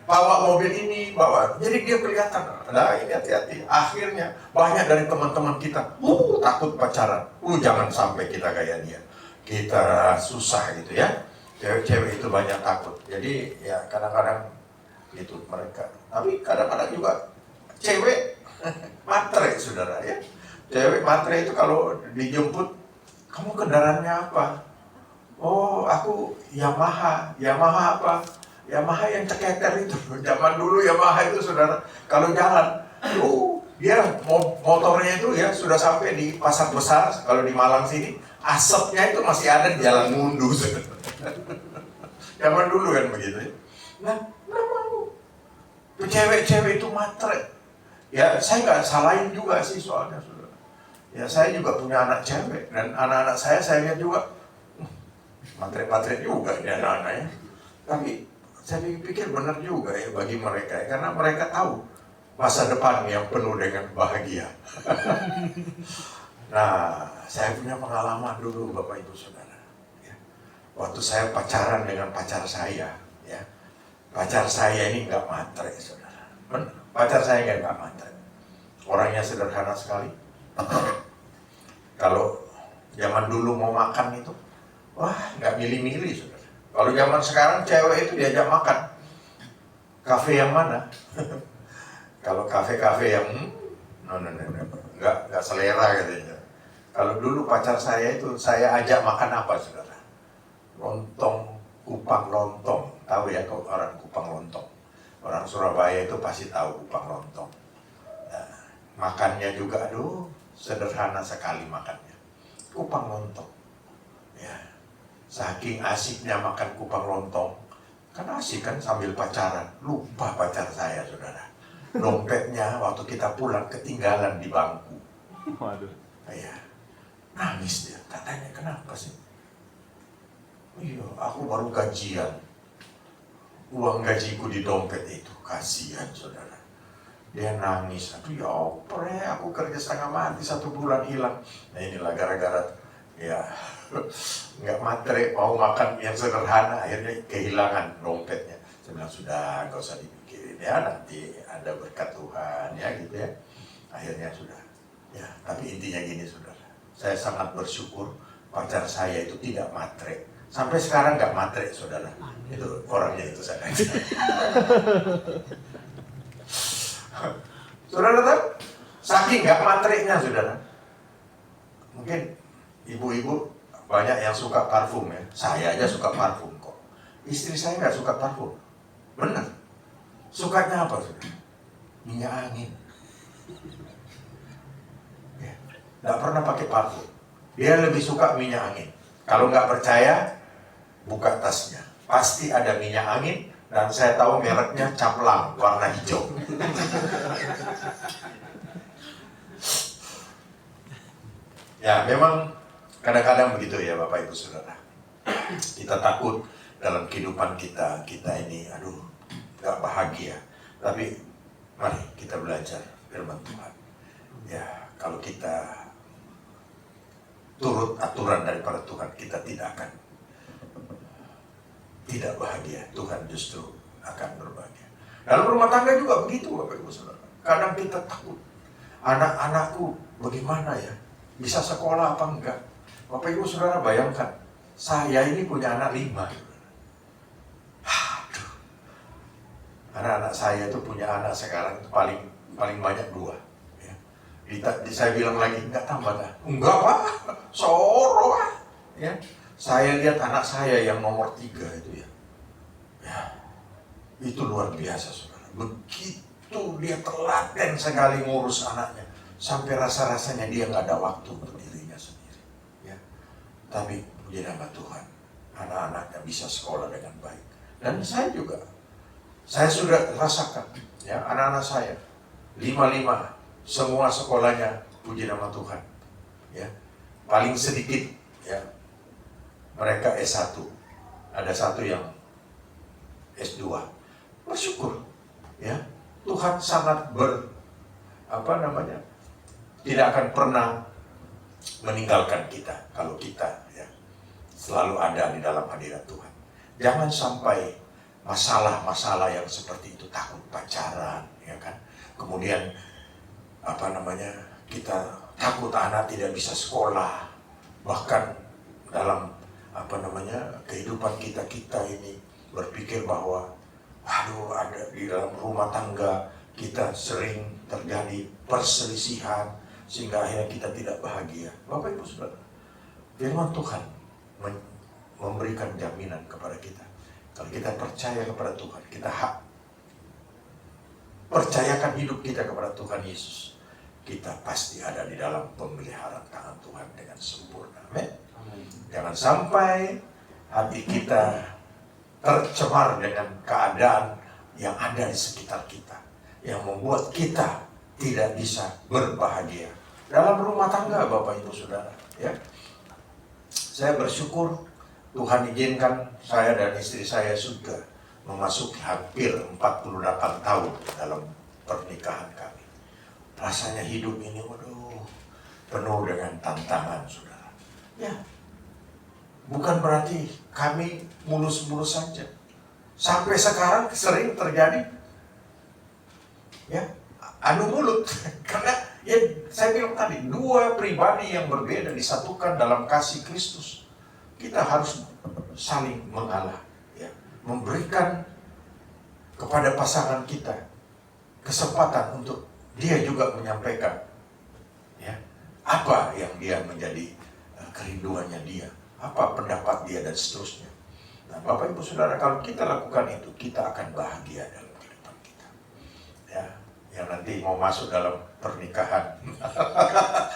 Speaker 2: bawa mobil ini, jadi dia kelihatan. Nah ini hati-hati. Akhirnya banyak dari teman-teman kita takut pacaran. Jangan sampai kita kayak dia. Kita susah gitu ya. Cewek-cewek itu banyak takut. Jadi ya kadang-kadang gitu mereka. Tapi kadang-kadang juga cewek matre saudara ya. Cewek matre itu kalau dijemput, kamu kendaraannya apa? Oh aku Yamaha apa? Yamaha yang ceketer itu. Zaman dulu Yamaha itu saudara, kalau jalan, dia motornya itu ya sudah sampai di pasar besar. Kalau di Malang sini, asapnya itu masih ada di jalan mundu. Zaman dulu kan begitu ya. Nah, cewek-cewek itu matre. Ya, saya nggak salahin juga sih soalnya, saudara. Ya, saya juga punya anak cewek dan anak-anak saya lihat juga matre-matre juga ini anak-anaknya. Tapi saya pikir benar juga ya bagi mereka, ya, karena mereka tahu masa depan yang penuh dengan bahagia. Nah, saya punya pengalaman dulu Bapak Ibu Saudara. Ya. Waktu saya pacaran dengan pacar saya, ya, pacar saya ini nggak matre, saudara. Benar. Pacar saya nggak matre. Orangnya sederhana sekali. Kalau zaman dulu mau makan itu, wah nggak milih-milih saudara. Kalau zaman sekarang cewek itu diajak makan, kafe yang mana? Kalau kafe-kafe yang nggak selera katanya. Kalau dulu pacar saya itu saya ajak makan apa saudara? Lontong, kupang lontong. Tahu ya kalau orang kupang lontong? Orang Surabaya itu pasti tahu kupang lontong. Nah, makannya juga, sederhana sekali makannya. Kupang lontong. Ya, saking asiknya makan kupang lontong. Kan asik kan sambil pacaran. Lupa pacar saya, saudara. Dompetnya waktu kita pulang ketinggalan di bangku.
Speaker 3: Waduh.
Speaker 2: Ya, nangis dia. Katanya kenapa sih? Iya, aku baru gajian. Uang gajiku di dompet itu, kasihan saudara. Dia nangis, aduh ya opre, aku kerja setengah mati 1 bulan hilang. Nah inilah gara-gara ya nggak matre, mau makan yang sederhana, akhirnya kehilangan dompetnya. Saya bilang sudah, nggak usah dipikirin ya, nanti ada berkat Tuhan ya gitu ya. Akhirnya sudah. Ya, tapi intinya gini saudara, saya sangat bersyukur pacar saya itu tidak matre. Sampai sekarang nggak matre, saudara. Itu orangnya itu saya. Saudara tahu? Saking nggak matrenya, saudara. Mungkin ibu-ibu banyak yang suka parfum ya. Saya aja suka parfum kok. Istri saya nggak suka parfum. Benar. Sukanya apa, saudara? Minyak angin. Ya, nggak pernah pakai parfum. Dia lebih suka minyak angin. Kalau nggak percaya, buka tasnya. Pasti ada minyak angin dan saya tahu mereknya Caplang warna hijau. Ya, memang kadang-kadang begitu ya Bapak Ibu Saudara. Kita takut dalam kehidupan kita ini, nggak bahagia. Tapi mari kita belajar firman Tuhan. Ya, kalau kita turut aturan daripada Tuhan, kita tidak bahagia. Tuhan justru akan berbahagia. Dalam rumah tangga juga begitu, Bapak Ibu Saudara. Kadang kita takut, anak-anakku bagaimana ya? Bisa sekolah apa enggak? Bapak Ibu Saudara bayangkan, saya ini punya anak 5. Aduh. Anak-anak saya itu punya anak sekarang itu paling banyak 2. Ya. Saya bilang lagi, enggak tambah dah. Enggak Pak, soro ah. Ya. Saya lihat anak saya yang nomor 3 itu ya. Ya. Itu luar biasa Saudara. Begitu dia telaten sekali ngurus anaknya. Sampai rasa-rasanya dia nggak ada waktu untuk dirinya sendiri. Ya. Tapi puji nama Tuhan, anak-anaknya bisa sekolah dengan baik. Dan saya juga, saya sudah rasakan, ya anak-anak saya 5 semua sekolahnya puji nama Tuhan. Ya. Paling sedikit, ya mereka S1, ada 1 yang S2. Bersyukur, ya Tuhan sangat tidak akan pernah meninggalkan kita kalau kita ya selalu ada di dalam hadirat Tuhan. Jangan sampai masalah-masalah yang seperti itu, takut pacaran, ya kan? Kemudian kita takut anak tidak bisa sekolah, bahkan dalam kehidupan kita ini berpikir bahwa ada di dalam rumah tangga kita sering terjadi perselisihan sehingga akhirnya kita tidak bahagia. Bapak Ibu Saudara, firman Tuhan memberikan jaminan kepada kita. Kalau kita percaya kepada Tuhan, kita percayakan hidup kita kepada Tuhan Yesus, kita pasti ada di dalam pemeliharaan tangan Tuhan dengan sempurna. Amin. Jangan sampai hati kita tercemar dengan keadaan yang ada di sekitar kita, yang membuat kita tidak bisa berbahagia dalam rumah tangga, Bapak Ibu Saudara. Ya, saya bersyukur Tuhan izinkan saya dan istri saya sudah memasuki hampir 48 tahun dalam pernikahan kami. Rasanya hidup ini, penuh dengan tantangan, Saudara. Ya, bukan berarti kami mulus-mulus saja. Sampai sekarang sering terjadi, ya, adu mulut. Karena ya saya bilang tadi, 2 pribadi yang berbeda disatukan dalam kasih Kristus. Kita harus saling mengalah, ya, memberikan kepada pasangan kita kesempatan untuk dia juga menyampaikan, ya, apa yang dia menjadi kerinduannya dia, apa pendapat dia dan seterusnya. Nah, Bapak Ibu Saudara, kalau kita lakukan itu, kita akan bahagia dalam kehidupan kita. Ya, yang nanti mau masuk dalam pernikahan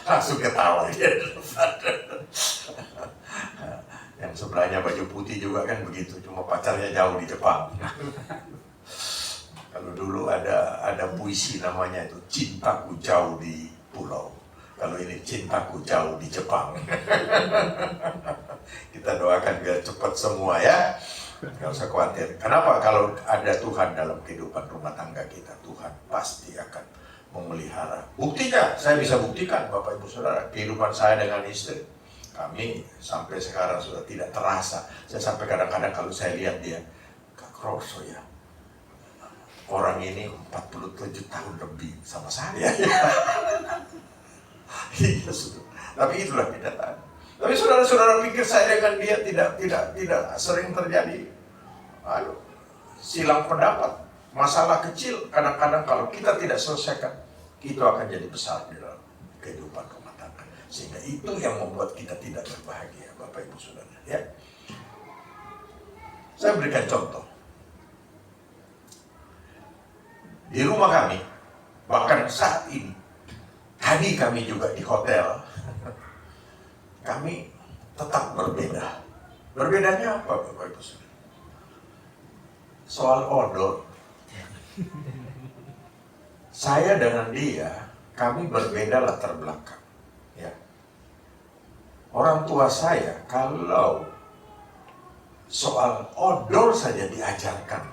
Speaker 2: langsung ketawa dia. Yang sebelahnya baju putih juga kan begitu, cuma pacarnya jauh di Jepang. Kalau dulu ada puisi namanya itu, cintaku jauh di pulau. Kalau ini cintaku jauh di Jepang. Kita doakan biar cepat semua ya. Gak usah khawatir. Kenapa? Kalau ada Tuhan dalam kehidupan rumah tangga kita, Tuhan pasti akan memelihara. Buktinya, saya bisa buktikan Bapak Ibu Saudara, kehidupan saya dengan istri, kami sampai sekarang sudah tidak terasa. Saya sampai kadang-kadang kalau saya lihat dia, Kak Kroso ya, orang ini 47 tahun lebih sama saya. Iya, sudah. Tapi itulah kenyataan. Tapi saudara-saudara pikir saya dengan dia tidak sering terjadi silang pendapat, masalah kecil. Kadang-kadang kalau kita tidak selesaikan, itu akan jadi besar di dalam kehidupan rumah tangga. Sehingga itu yang membuat kita tidak berbahagia, Bapak Ibu Saudara. Ya, saya berikan contoh. Di rumah kami, bahkan saat ini, tadi kami juga di hotel, kami tetap berbeda. Berbedanya apa, Bapak Ibu Saudara? Soal odol. Saya dengan dia, kami berbeda latar belakang. Ya. Orang tua saya, kalau soal odol saja diajarkan,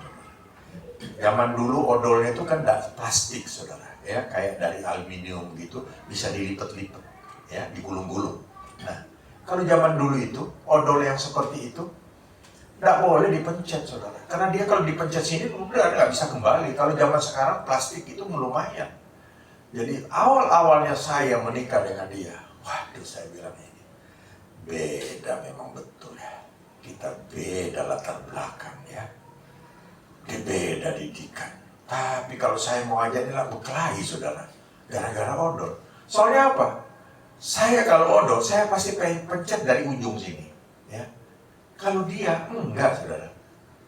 Speaker 2: Zaman dulu odolnya itu kan plastik, saudara, ya, kayak dari aluminium gitu, bisa dilipat-lipat, ya, digulung-gulung. Nah, kalau zaman dulu itu odol yang seperti itu nggak boleh dipencet, saudara, karena dia kalau dipencet sini udah nggak bisa kembali. Kalau zaman sekarang plastik itu lumayan. Jadi awal-awalnya saya menikah dengan dia, waduh, saya bilang ini beda, memang betul ya. Kita beda latar belakang ya. Dia beda didikan. Tapi kalau saya mau aja ini lah berkelahi, saudara. Gara-gara odol. Soalnya apa? Saya kalau odol, saya pasti pengen pencet dari ujung sini. Ya. Kalau dia, enggak, saudara.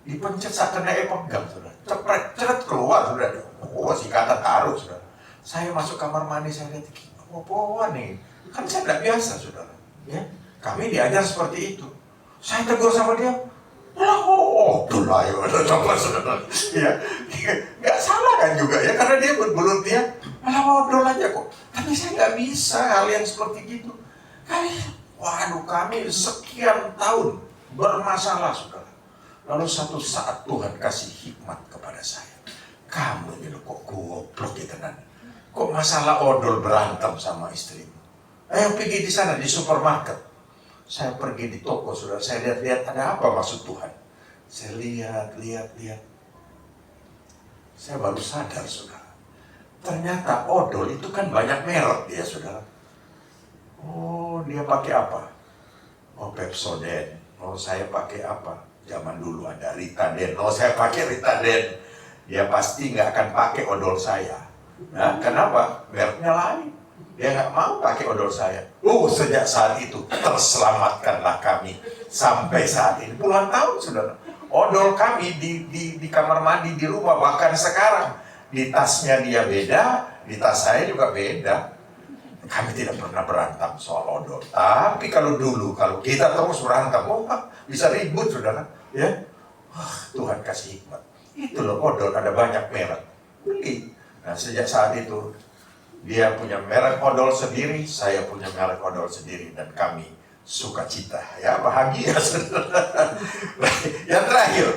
Speaker 2: Dipencet saat kena pegang, saudara. Cepret keluar, saudara. Oh, sikatan taruh, saudara. Saya masuk kamar mandi, saya lihat, apa nih? Kan saya tidak biasa, saudara. Ya. Kami diajar seperti itu. Saya tegur sama dia, odol ayo, coba, saudara. Ya, nggak salah kan juga ya, karena dia berbelut dia, odol aja kok. Tapi saya nggak bisa hal yang seperti gitu. Kami sekian tahun bermasalah, saudara. Lalu satu saat Tuhan kasih hikmat kepada saya. Kamu ini kok goblok ya, tenan. Kok masalah odol berantem sama istrimu? Ayo pergi di sana di supermarket. Saya pergi di toko, saudara. Saya lihat-lihat ada apa maksud Tuhan. Saya lihat. Saya baru sadar, saudara. Ternyata odol itu kan banyak merek dia, saudara. Oh, dia pakai apa? Oh, Pepsodent. Oh, saya pakai apa? Zaman dulu ada Ritaden. Oh, saya pakai Ritaden. Dia pasti nggak akan pakai odol saya. Nah, kenapa? Mereknya lain. Dia nggak mau pakai odol saya. Sejak saat itu terselamatkanlah kami sampai saat ini. Puluhan tahun, saudara. Odol kami di kamar mandi di rumah, bahkan sekarang di tasnya dia beda, di tas saya juga beda. Kami tidak pernah berantem soal odol. Tapi kalau kita terus berantem, bisa ribut, saudara. Ya, Tuhan kasih hikmat. Itu loh odol, ada banyak merek. Beli. Nah, sejak saat itu dia punya merek odol sendiri, saya punya merek odol sendiri, dan kami sukacita, ya, bahagia, saudara. Yang terakhir,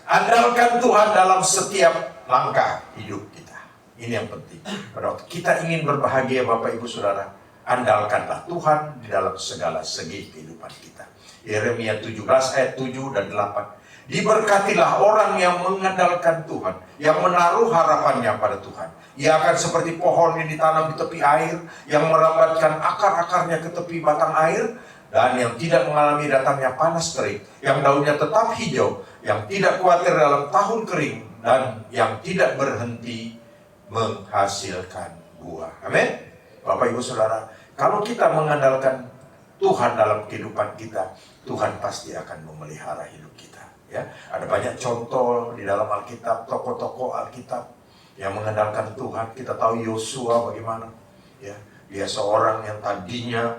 Speaker 2: andalkan Tuhan dalam setiap langkah hidup kita. Ini yang penting. Pada waktu kita ingin berbahagia, Bapak Ibu Saudara, andalkanlah Tuhan di dalam segala segi kehidupan kita. Yeremia 17 ayat 7 dan 8. Diberkatilah orang yang mengandalkan Tuhan, yang menaruh harapannya pada Tuhan. Ia akan seperti pohon yang ditanam di tepi air, yang merambatkan akar-akarnya ke tepi batang air, dan yang tidak mengalami datangnya panas terik, yang daunnya tetap hijau, yang tidak khawatir dalam tahun kering, dan yang tidak berhenti menghasilkan buah. Amin. Bapak Ibu Saudara, kalau kita mengandalkan Tuhan dalam kehidupan kita, Tuhan pasti akan memelihara hidup kita. Ya, ada banyak contoh di dalam Alkitab, tokoh-tokoh Alkitab yang mengandalkan Tuhan. Kita tahu Yosua bagaimana, ya, dia seorang yang tadinya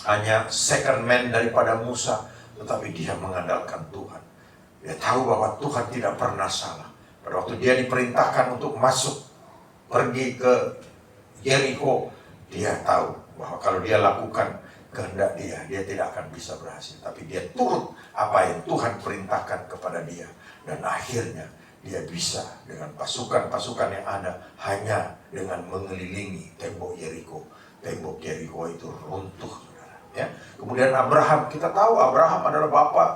Speaker 2: hanya second man daripada Musa, tetapi dia mengandalkan Tuhan. Dia tahu bahwa Tuhan tidak pernah salah. Pada waktu dia diperintahkan untuk pergi ke Yeriko, dia tahu bahwa kalau dia lakukan kehendak dia tidak akan bisa berhasil. Tapi dia turut apa yang Tuhan perintahkan kepada dia. Dan akhirnya dia bisa dengan pasukan-pasukan yang ada, hanya dengan mengelilingi tembok Yeriko. Tembok Yeriko itu runtuh, saudara. Ya. Kemudian Abraham, kita tahu Abraham adalah bapak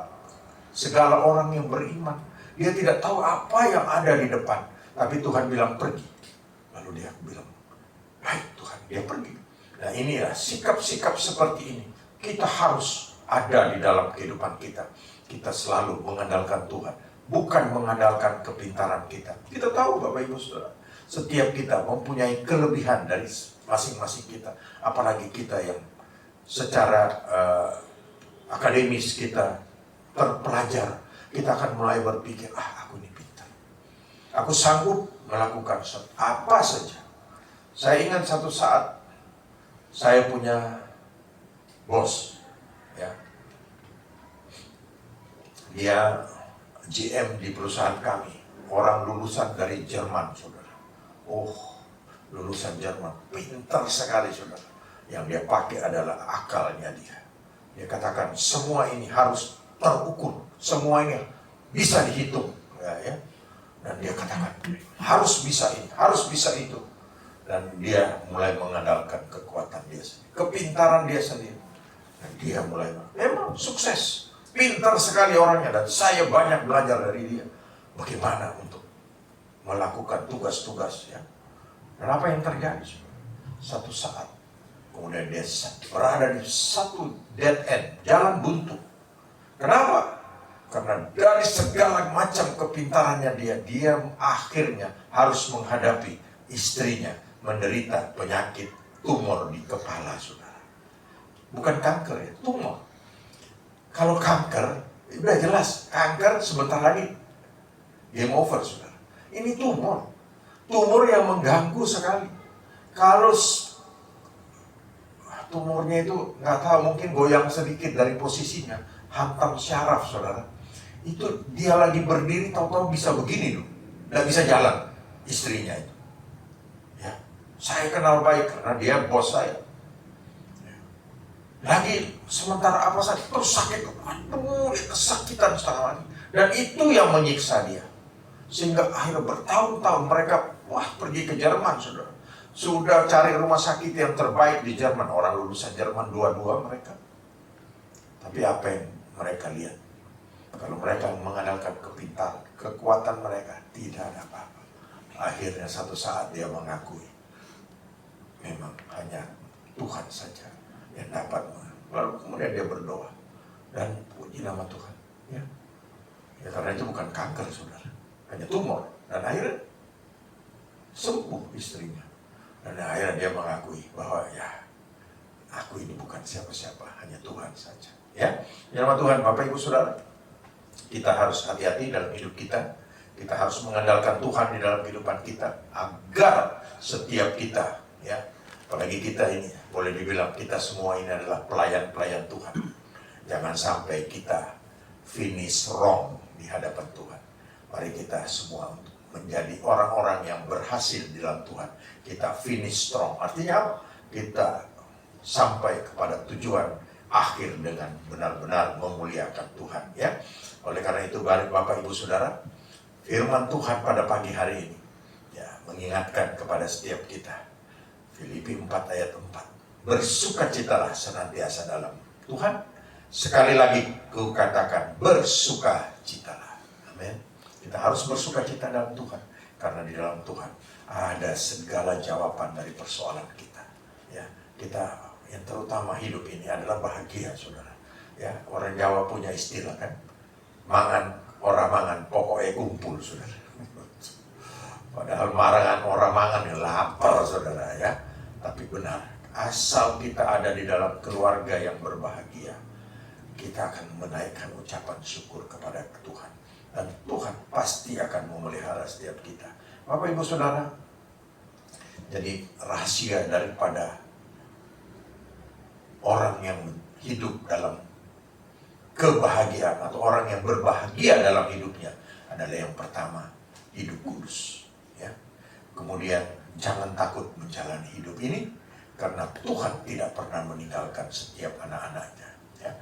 Speaker 2: segala orang yang beriman. Dia tidak tahu apa yang ada di depan, tapi Tuhan bilang pergi. Lalu dia bilang, baik Tuhan, dia pergi. Nah, inilah sikap-sikap seperti ini kita harus ada di dalam kehidupan kita. Kita selalu mengandalkan Tuhan, bukan mengandalkan kepintaran kita. Kita tahu Bapak Ibu Saudara, setiap kita mempunyai kelebihan dari masing-masing kita. Apalagi kita yang secara akademis kita terpelajar, kita akan mulai berpikir, aku ini pintar, aku sanggup melakukan apa saja. Saya ingat satu saat saya punya bos, ya, dia GM di perusahaan kami, orang lulusan dari Jerman, saudara. Lulusan Jerman, pintar sekali, saudara. Yang dia pakai adalah akalnya dia. Dia katakan semua ini harus terukur, semua ini bisa dihitung, ya.
Speaker 3: Dan dia katakan, harus bisa ini, harus bisa itu. Dan dia mulai mengandalkan kekuatan dia sendiri, kepintaran dia sendiri. Dan dia mulai, memang sukses, pintar sekali orangnya. Dan saya banyak belajar dari dia, bagaimana untuk melakukan tugas-tugas ya. Dan apa yang terjadi? Satu saat, kemudian dia berada di satu dead end, jalan buntu. Kenapa? Karena dari segala macam kepintarannya dia akhirnya harus menghadapi istrinya menderita penyakit tumor di kepala, saudara. Bukan kanker ya, tumor. Kalau kanker, udah jelas, kanker sebentar lagi game over, saudara. Ini tumor. Tumor yang mengganggu sekali. Kalau tumornya itu nggak tahu, mungkin goyang sedikit dari posisinya, hantam syaraf, saudara. Itu dia lagi berdiri, tahu-tahu bisa begini loh, nggak bisa jalan, istrinya itu. Ya, saya kenal baik karena dia bos saya. Lagi sementara apa saja terus sakit, aduh, kesakitan setengah mati. Dan itu yang menyiksa dia, sehingga akhirnya bertahun-tahun mereka pergi ke Jerman, saudara. Sudah cari rumah sakit yang terbaik di Jerman, orang lulusan Jerman dua-dua mereka. Tapi apa yang mereka lihat? Kalau mereka mengandalkan kepintaran, kekuatan mereka, tidak ada apa-apa. Akhirnya satu saat dia mengakui, memang hanya Tuhan saja yang dapat. Lalu kemudian dia berdoa dan puji nama Tuhan. Ya, karena itu bukan kanker, saudara, hanya tumor. Dan akhirnya sembuh istrinya. Dan akhirnya dia mengakui bahwa ya, aku ini bukan siapa-siapa, hanya Tuhan saja. Ya, nama Tuhan, Bapak Ibu Saudara, kita harus hati-hati dalam hidup kita. Kita harus mengandalkan Tuhan di dalam kehidupan kita agar setiap kita, ya, apalagi kita ini, boleh dibilang kita semua ini adalah pelayan-pelayan Tuhan. Jangan sampai kita finish wrong di hadapan Tuhan. Mari kita semua untuk menjadi orang-orang yang berhasil di dalam Tuhan. Kita finish strong. Artinya apa? Kita sampai kepada tujuan akhir dengan benar-benar memuliakan Tuhan, ya. Oleh karena itu, Bapak Ibu Saudara, firman Tuhan pada pagi hari ini ya mengingatkan kepada setiap kita. Filipi 4 ayat 4. Bersukacitalah senantiasa dalam Tuhan. Sekali lagi ku katakan, bersukacitalah. Amin. Kita harus bersukacita dalam Tuhan, karena di dalam Tuhan ada segala jawaban dari persoalan kita. Ya, kita yang terutama hidup ini adalah bahagia, saudara. Ya, orang Jawa punya istilah kan, mangan orang mangan pokoknya kumpul, saudara. Padahal marangan orang mangan yang lapar, saudara, ya. Tapi benar, asal kita ada di dalam keluarga yang berbahagia, kita akan menaikkan ucapan syukur kepada Tuhan. Dan Tuhan pasti akan memelihara setiap kita. Bapak Ibu Saudara, jadi rahasia daripada orang yang hidup dalam kebahagiaan atau orang yang berbahagia dalam hidupnya adalah yang pertama, hidup kudus, ya. Kemudian jangan takut menjalani hidup ini, karena Tuhan tidak pernah meninggalkan setiap anak-anaknya, ya.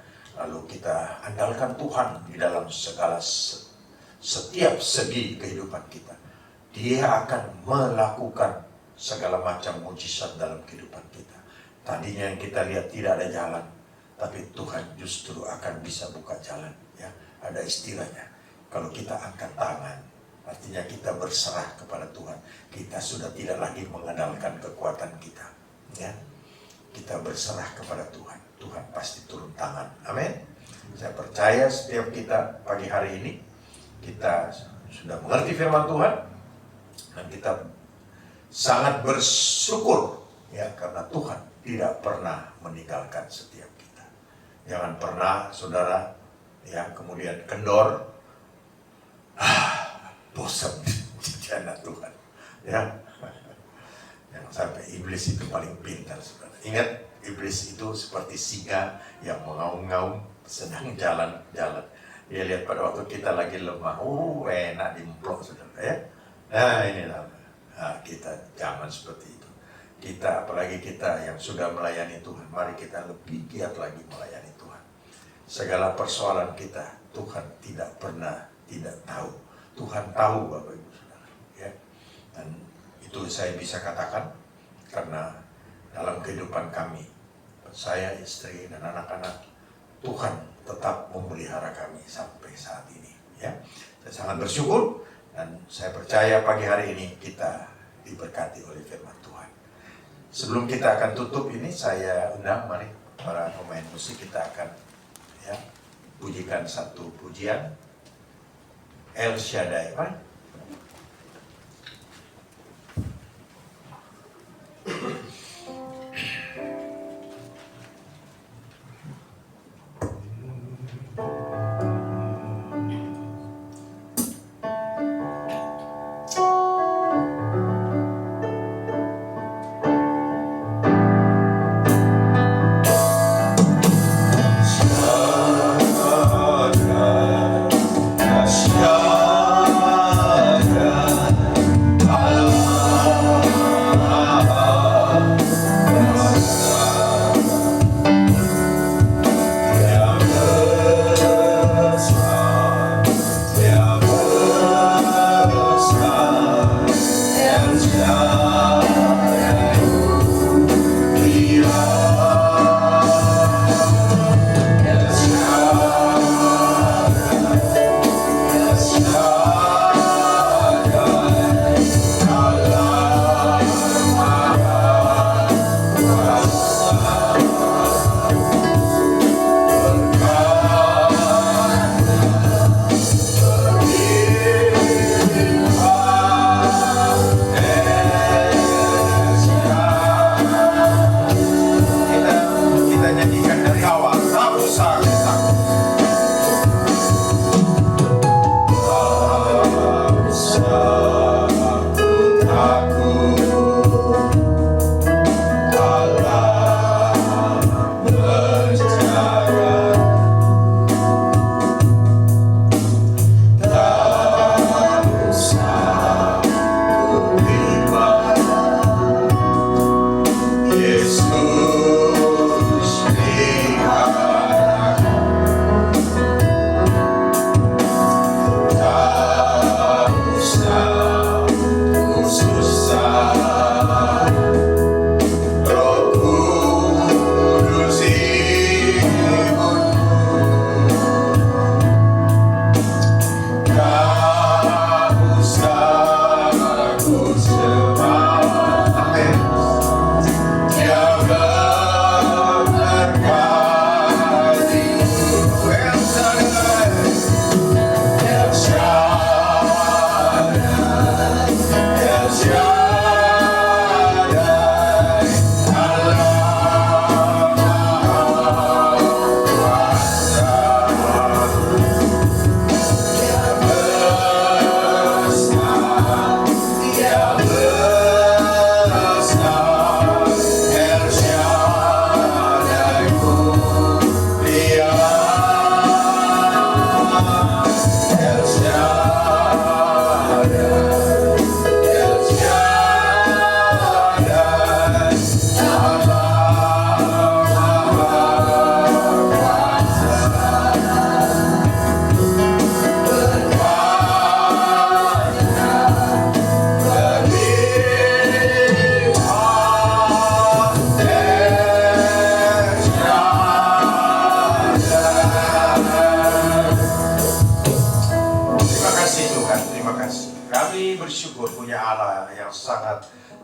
Speaker 3: Lalu kita andalkan Tuhan di dalam segala setiap segi kehidupan kita. Dia akan melakukan segala macam mujizat dalam kehidupan kita. Tadinya yang kita lihat tidak ada jalan, tapi Tuhan justru akan bisa buka jalan, ya. Ada istilahnya, kalau kita angkat tangan, artinya kita berserah kepada Tuhan. Kita sudah tidak lagi mengandalkan kekuatan kita, ya. Kita berserah kepada Tuhan. Tuhan pasti turun tangan. Amin. Saya percaya setiap kita pagi hari ini kita sudah mengerti firman Tuhan dan kita sangat bersyukur, ya, karena Tuhan tidak pernah meninggalkan setiap kita. Jangan pernah, saudara, ya, kemudian kendor, bosan di anak Tuhan, ya. Jangan sampai iblis itu paling pintar, saudara. Ingat, iblis itu seperti singa yang mengaum-ngaum sedang jalan-jalan. Dia lihat pada waktu kita lagi lemah, enak dimplok, saudara, ya. Nah, inilah. Nah, kita jangan seperti itu. Kita, apalagi kita yang sudah melayani Tuhan, mari kita lebih giat lagi melayani Tuhan. Segala persoalan kita, Tuhan tidak pernah tidak tahu. Tuhan tahu, Bapak Ibu.
Speaker 2: Dan itu saya bisa katakan karena dalam kehidupan kami, saya, istri, dan anak-anak, Tuhan tetap memelihara kami sampai saat ini. Ya, saya sangat bersyukur dan saya percaya pagi hari ini kita diberkati oleh firman Tuhan. Sebelum kita akan tutup ini, saya undang mari para pemain musik, kita akan pujikan satu pujian El Shaddai. Mari.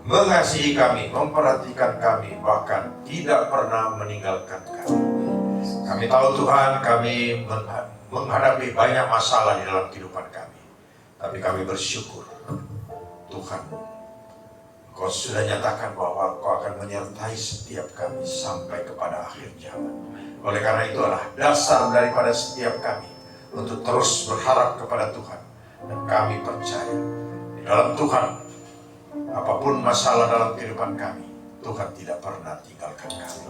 Speaker 3: Mengasihi kami, memperhatikan kami, bahkan tidak pernah meninggalkan kami. Kami tahu Tuhan, kami menghadapi banyak masalah di dalam kehidupan kami. Tapi kami bersyukur, Tuhan, Kau sudah nyatakan bahwa Kau akan menyertai setiap kami sampai kepada akhir zaman. Oleh karena itulah dasar daripada setiap kami untuk terus berharap kepada Tuhan. Dan kami percaya di dalam Tuhan, apapun masalah dalam kehidupan kami, Tuhan tidak pernah tinggalkan kami.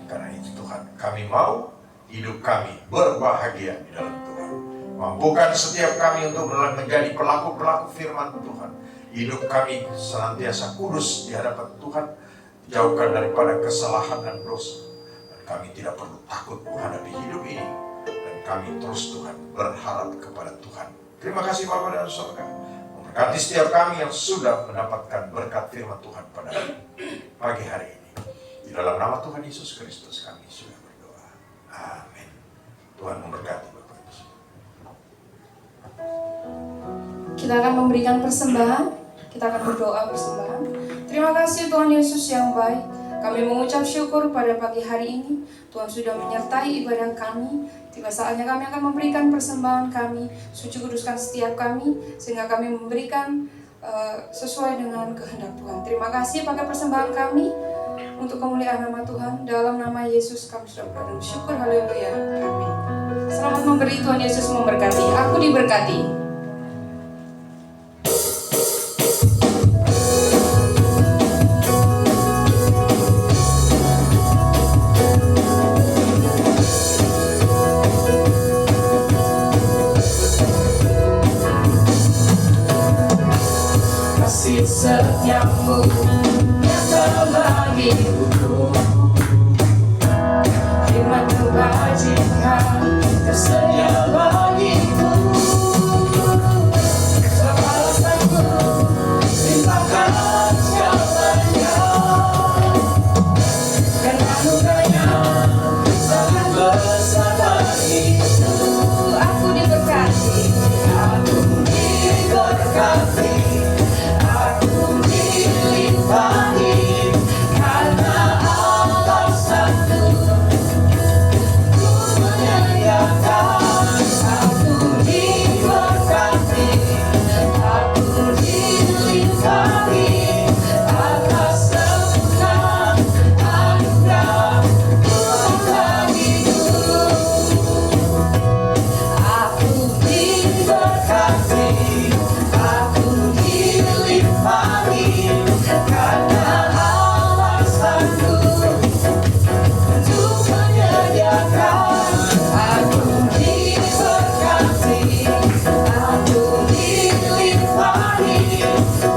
Speaker 3: Karena itu Tuhan, kami mau hidup kami berbahagia di dalam Tuhan. Mampukan setiap kami untuk menjadi pelaku-pelaku firman Tuhan. Hidup kami senantiasa kudus di hadapan Tuhan, jauhkan daripada kesalahan dan dosa. Dan kami tidak perlu takut menghadapi hidup ini. Dan kami terus Tuhan berharap kepada Tuhan. Terima kasih Bapa dan Surga.
Speaker 2: Berkati setiap kami yang sudah mendapatkan berkat firman Tuhan pada pagi hari ini. Di dalam nama Tuhan Yesus Kristus kami sudah berdoa. Amin. Tuhan memberkati Bapak Ibu.
Speaker 1: Kita akan memberikan persembahan. Kita akan berdoa persembahan. Terima kasih Tuhan Yesus yang baik. Kami mengucap syukur pada pagi hari ini. Tuhan sudah menyertai ibadah kami. Tiba saatnya kami akan memberikan persembahan kami. Suci kuduskan setiap kami, sehingga kami memberikan sesuai dengan kehendak Tuhan. Terima kasih pakai persembahan kami untuk kemuliaan nama Tuhan. Dalam nama Yesus kami sudah berdoa. Syukur, haleluya. Amin. Selamat memberi, Tuhan Yesus memberkati. Aku diberkati. Kasih setiamu yang terbagiku, firman kebajikan tersedia bagiku. Sebalasanku limpahkan segalanya, dan anugerahnya sangat besar bagiku. Aku diberkati, aku diberkati. Karena Allah satu, ku menyediakan. Aku diberkati, aku dilimpahi atas sempurna anugerah Tuhan bagiku. Aku diberkati, aku dilimpahi. Karena Allah sanggup untuk menyediakan. Aku diberkati, aku dilimpahi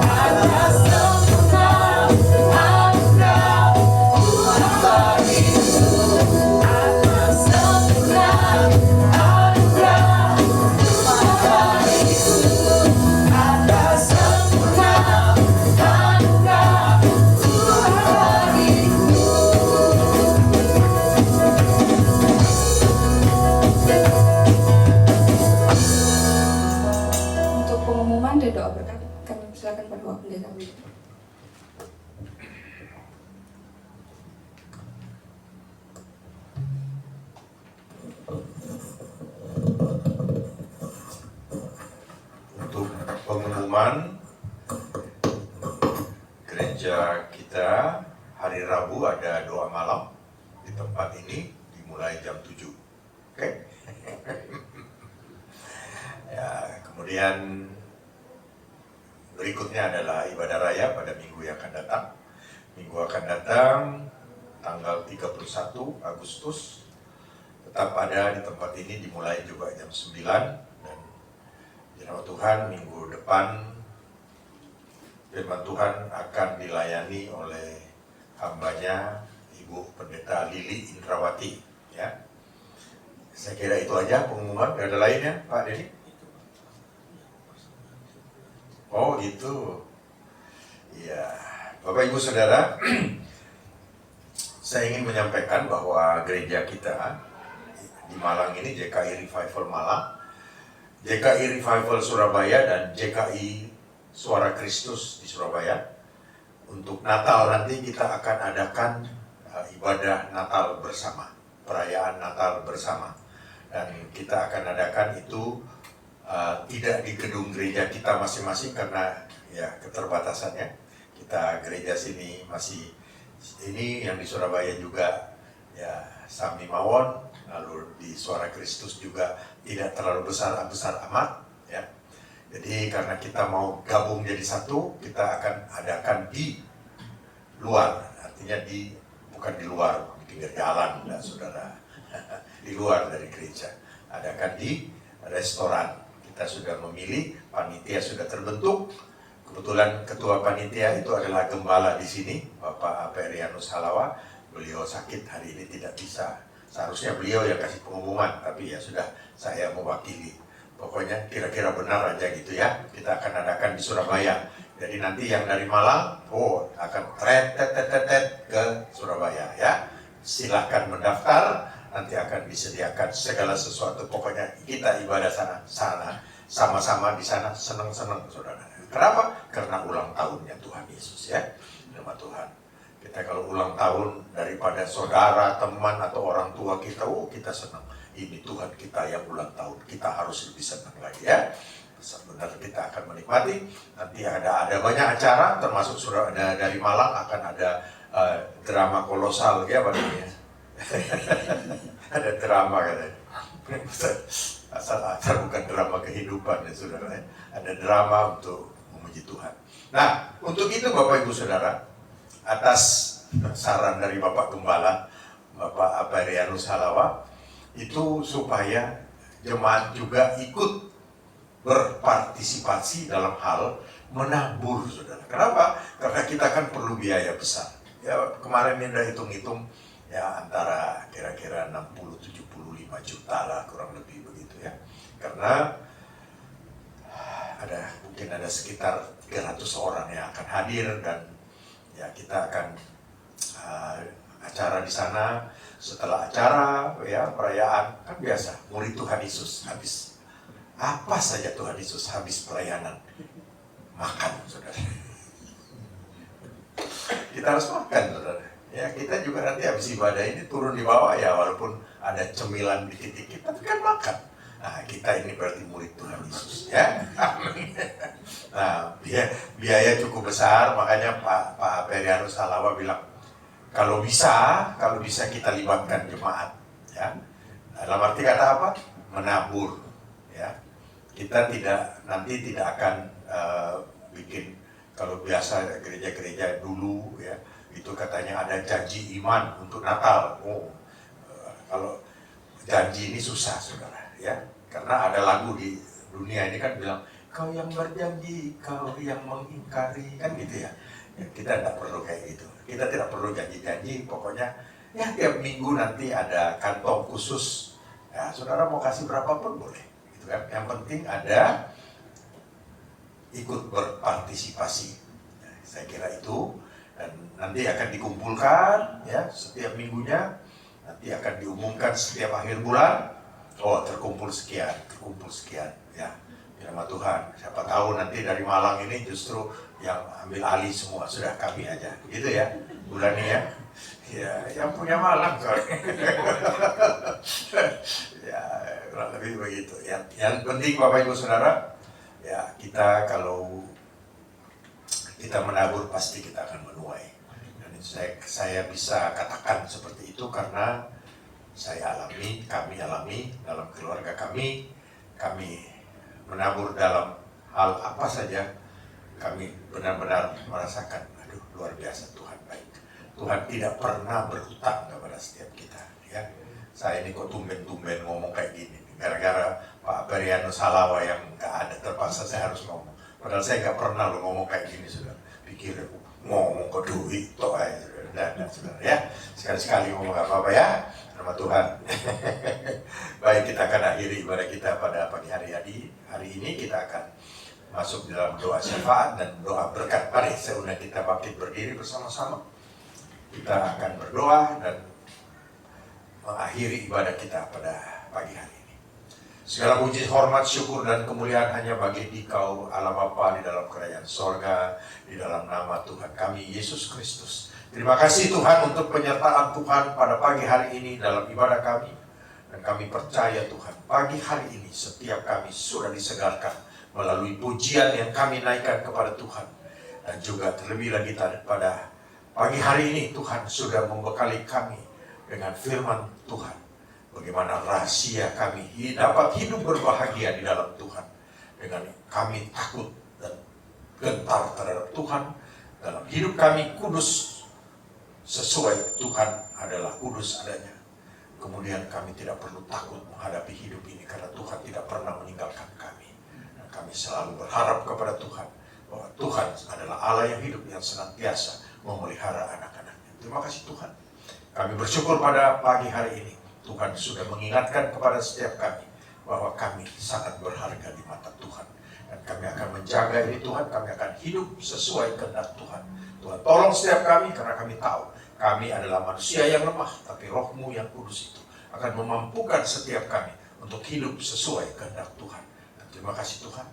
Speaker 1: atas sempurna anugerah Tuhan bagiku. Atas sempurna anugerah Tuhan bagiku. Atas sempurna untuk pengumuman dan doa berkat, kami silakan Pak Doa Pendeta.
Speaker 2: Untuk pengumuman gereja kita hari Rabu ada doa malam di tempat ini dimulai jam 7. Oke? Ya, kemudian berikutnya adalah ibadah raya pada minggu yang akan datang. Minggu akan datang tanggal 31 Agustus tetap ada di tempat ini dimulai juga jam 9, dan di nama Tuhan minggu depan firman Tuhan akan dilayani oleh hambanya Ibu Pendeta Lili Indrawati, ya. Saya kira itu aja pengumuman. Gak ada lainnya, Pak Dedi? Oh gitu. Ya, Bapak Ibu Saudara, saya ingin menyampaikan bahwa gereja kita di Malang ini, JKI Revival Malang, JKI Revival Surabaya, dan JKI Suara Kristus di Surabaya. Untuk Natal nanti kita akan adakan ibadah Natal bersama, perayaan Natal bersama. Dan kita akan adakan itu tidak di gedung gereja kita masing-masing karena ya keterbatasannya. Kita gereja sini masih, ini yang di Surabaya juga ya Sami Mawon, lalu di Suara Kristus juga tidak terlalu besar amat, ya. Jadi karena kita mau gabung jadi satu, kita akan adakan di luar, artinya bukan di luar pinggir jalan, ya, saudara, di luar dari gereja, adakan di restoran. Kita sudah memilih, panitia sudah terbentuk. Kebetulan ketua panitia itu adalah gembala di sini, Bapak Aperianus Halawa. Beliau sakit hari ini, tidak bisa. Seharusnya beliau yang kasih pengumuman, tapi ya sudah, saya mewakili. Pokoknya kira-kira benar aja gitu ya. Kita akan adakan di Surabaya. Jadi nanti yang dari Malang, akan tet ke Surabaya ya. Silahkan mendaftar, nanti akan disediakan segala sesuatu. Pokoknya kita ibadah sana sama-sama di sana, senang-senang saudara. Kenapa? Karena ulang tahunnya Tuhan Yesus ya. Nama Tuhan. Kita kalau ulang tahun daripada saudara, teman atau orang tua kita, kita senang. Ini Tuhan kita yang ulang tahun, kita harus lebih senang lagi ya. Sebenarnya kita akan menikmati. Nanti ada banyak acara, termasuk dari Malang akan ada drama kolosal ya namanya. Ada drama katanya. Asal bukan drama kehidupan ya saudara. Ada drama untuk memuji Tuhan. Nah, untuk itu Bapak Ibu Saudara, atas saran dari Bapak Gembala, Bapak Aparianus Halawa, itu supaya jemaat juga ikut berpartisipasi dalam hal menabur, saudara. Kenapa? Karena kita kan perlu biaya besar. Ya kemarin ini udah hitung-hitung ya antara kira-kira 60-75 juta lah kurang lebih begitu ya. Karena mungkin ada sekitar 300 orang yang akan hadir dan ya kita akan acara di sana. Setelah acara ya perayaan kan biasa murid Tuhan Yesus habis apa saja Tuhan Yesus habis pelayanan makan saudara. Kita harus makan saudara. Ya kita juga nanti habis ibadah ini turun di bawah ya walaupun ada cemilan dikit-dikit tapi kan makan. Nah kita ini berarti murid Tuhan Yesus ya. Nah biaya cukup besar makanya Pak Perianus Halawa bilang kalau bisa kita libatkan jemaat ya. Dalam arti kata apa? Menabur ya. Kita nanti tidak akan bikin kalau biasa gereja-gereja dulu ya, itu katanya ada janji iman untuk Natal. Kalau janji ini susah saudara ya. Karena ada lagu di dunia ini kan bilang kau yang berjanji, kau yang mengingkari kan gitu ya. Kita tidak perlu kayak gitu. Kita tidak perlu janji-janji, pokoknya ya tiap minggu nanti ada kantong khusus. Ya, saudara mau kasih berapapun boleh, gitu kan. Yang penting ada ikut berpartisipasi. Nah, saya kira itu dan nanti akan dikumpulkan ya setiap minggunya. Nanti akan diumumkan setiap akhir bulan. Terkumpul sekian ya. Nama Tuhan, siapa tahu nanti dari Malang ini justru yang ambil alih semua, sudah kami aja, gitu ya, bulan ini ya. Ya, yang punya Malang soalnya. Ya, kurang lebih begitu. Ya, yang penting Bapak Ibu Saudara, ya kita kalau kita menabur pasti kita akan menuai. Dan saya bisa katakan seperti itu karena kami alami dalam keluarga kami menabur dalam hal apa saja, kami benar-benar merasakan, luar biasa Tuhan baik. Tuhan tidak pernah berhutang kepada setiap kita. Ya, saya ini kok tumben-tumben ngomong kayak gini, gara-gara Pak Perianus Halawa yang nggak ada terpaksa saya harus ngomong. Padahal saya nggak pernah lo ngomong kayak gini sudah. Pikir ngomong ke duit, toh aja sudah ya. Sekali-sekali ngomong nggak apa-apa ya. Nama Tuhan. Baik, kita akan akhiri ibadah kita pada pagi hari ini kita akan masuk dalam doa syafaat dan doa berkat. Mari saya undang kita bangkit berdiri bersama-sama. Kita akan berdoa dan mengakhiri ibadah kita pada pagi hari ini. Segala puji, hormat, syukur dan kemuliaan hanya bagi Dikau Allah Bapa di dalam kerajaan sorga, di dalam nama Tuhan kami Yesus Kristus. Terima kasih Tuhan untuk penyertaan Tuhan pada pagi hari ini dalam ibadah kami. Dan kami percaya Tuhan, pagi hari ini setiap kami sudah disegarkan melalui pujian yang kami naikkan kepada Tuhan. Dan juga terlebih lagi pada pagi hari ini Tuhan sudah membekali kami dengan firman Tuhan. Bagaimana rahasia kami dapat hidup berbahagia di dalam Tuhan. Dengan kami takut dan gentar terhadap Tuhan. Dalam hidup kami kudus sesuai Tuhan adalah kudus adanya. Kemudian kami tidak perlu takut menghadapi hidup ini karena Tuhan tidak pernah meninggalkan kami. Dan kami selalu berharap kepada Tuhan bahwa Tuhan adalah Allah yang hidup yang senantiasa memelihara anak-anaknya. Terima kasih Tuhan. Kami bersyukur pada pagi hari ini Tuhan sudah mengingatkan kepada setiap kami
Speaker 3: bahwa kami sangat berharga di mata Tuhan. Dan kami akan menjaga ini Tuhan, kami akan hidup sesuai kehendak Tuhan. Tuhan tolong setiap kami, karena kami tahu kami adalah manusia yang lemah, tapi Roh-Mu yang kudus itu akan memampukan setiap kami untuk hidup sesuai kehendak Tuhan. Dan terima kasih Tuhan,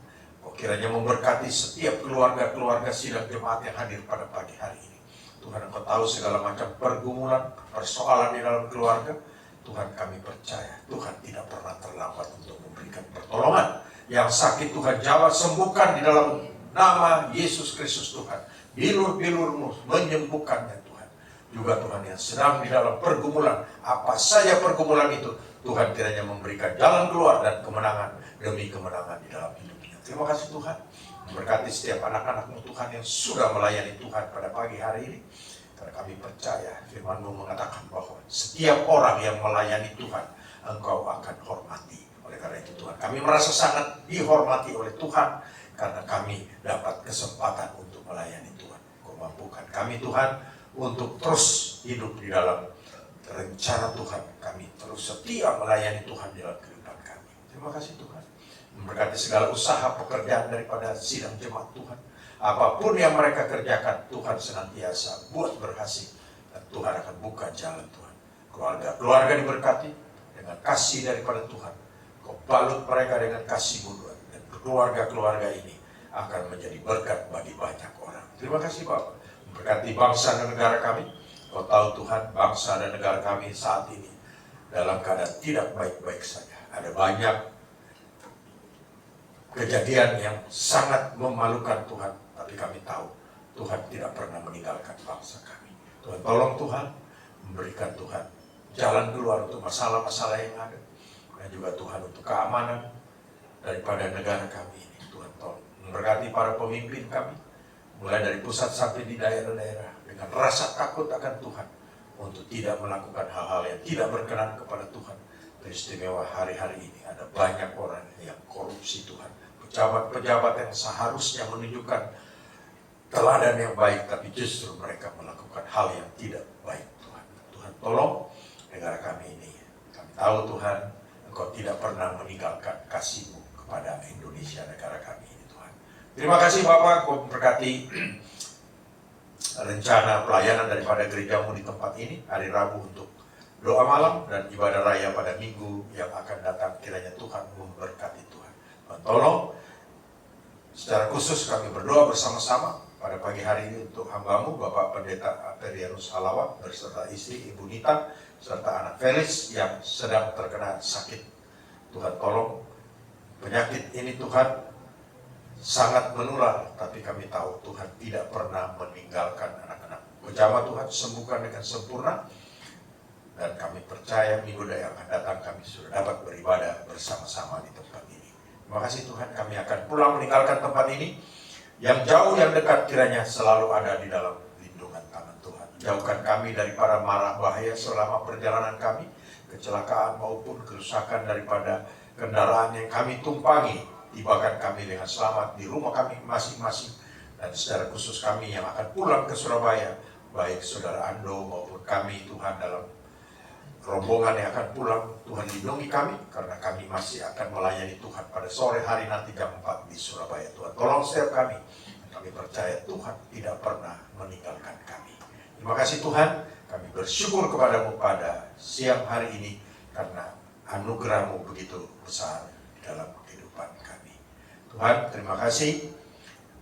Speaker 3: Kau kiranya memberkati setiap keluarga-keluarga sidang jemaat yang hadir pada pagi hari ini. Tuhan, Engkau tahu segala macam pergumulan, persoalan di dalam keluarga. Tuhan, kami percaya Tuhan tidak pernah terlambat untuk memberikan pertolongan. Yang sakit Tuhan jawab, sembuhkan di dalam nama Yesus Kristus Tuhan. Bilur-bilur-Mu menyembuhkannya Tuhan. Juga Tuhan yang sedang di dalam pergumulan, apa saja pergumulan itu, Tuhan kiranya memberikan jalan keluar dan kemenangan demi kemenangan di dalam hidupnya. Terima kasih Tuhan. Memberkati setiap anak-anak-Mu Tuhan yang sudah melayani Tuhan pada pagi hari ini. Karena kami percaya firman-Mu mengatakan bahwa setiap orang yang melayani Tuhan, Engkau akan hormati. Oleh karena itu Tuhan, kami merasa sangat dihormati oleh Tuhan, karena kami dapat kesempatan untuk melayani Tuhan. Kau mampukan kami Tuhan untuk terus hidup di dalam rencana Tuhan. Kami terus setia melayani Tuhan di dalam kehidupan kami. Terima kasih Tuhan. Memberkati segala usaha pekerjaan daripada sidang jemaat Tuhan. Apapun yang mereka kerjakan, Tuhan senantiasa buat berhasil. Dan Tuhan akan buka jalan Tuhan. Keluarga diberkati dengan kasih daripada Tuhan. Kau balut mereka dengan kasih-Mu Tuhan. Dan keluarga-keluarga ini akan menjadi berkat bagi banyak orang. Terima kasih Bapak. Memberkati bangsa dan negara kami. Kau tahu Tuhan, bangsa dan negara kami saat ini dalam keadaan tidak baik-baik saja. Ada banyak kejadian yang sangat memalukan Tuhan. Tapi kami tahu Tuhan tidak pernah meninggalkan bangsa kami. Tuhan tolong Tuhan, memberikan Tuhan jalan keluar untuk masalah-masalah yang ada. Dan juga Tuhan untuk keamanan daripada negara kami ini. Tuhan tolong memberkati para pemimpin kami, mulai dari pusat sampai di daerah-daerah, dengan rasa takut akan Tuhan, untuk tidak melakukan hal-hal yang tidak berkenan kepada Tuhan. Teristimewa hari-hari ini ada banyak orang yang korupsi Tuhan. Pejabat-pejabat yang seharusnya menunjukkan teladan yang baik, tapi justru mereka melakukan hal yang tidak baik Tuhan. Tuhan tolong negara kami ini. Kami tahu Tuhan, Engkau tidak pernah meninggalkan kasih-Mu kepada Indonesia, negara kami ini Tuhan. Terima kasih Bapak, Kau memberkati rencana pelayanan daripada gereja-Mu di tempat ini, hari Rabu untuk doa malam dan ibadah raya pada minggu yang akan datang. Kiranya Tuhan memberkati Tuhan. Dan tolong, secara khusus kami berdoa bersama-sama pada pagi hari ini untuk hamba-Mu, Bapak Pendeta Perianus Halawa, berserta istri Ibu Nita, serta anak Felix yang sedang terkena sakit. Tuhan tolong, penyakit ini Tuhan sangat menular, tapi kami tahu Tuhan tidak pernah meninggalkan anak-anak. Jamah Tuhan sembuhkan dengan sempurna, dan kami percaya minggu yang akan datang kami sudah dapat beribadah bersama-sama di tempat ini. Terima kasih Tuhan, kami akan pulang meninggalkan tempat ini. Yang jauh yang dekat kiranya selalu ada di dalam lindungan tangan Tuhan. Jauhkan kami dari para mara bahaya selama perjalanan kami, kecelakaan maupun kerusakan daripada kendaraan yang kami tumpangi. Tibakan kami dengan selamat di rumah kami masing-masing. Dan secara khusus kami yang akan pulang ke Surabaya, baik Saudara Ando maupun kami Tuhan dalam rombongan yang akan pulang, Tuhan lindungi kami, karena kami masih akan melayani Tuhan pada sore hari nanti jam 4 di Surabaya. Tuhan tolong setiap kami. Kami percaya Tuhan tidak pernah meninggalkan kami. Terima kasih Tuhan, kami bersyukur kepada-Mu pada siang hari ini, karena anugerah-Mu begitu besar di dalam kehidupan kami. Tuhan, terima kasih.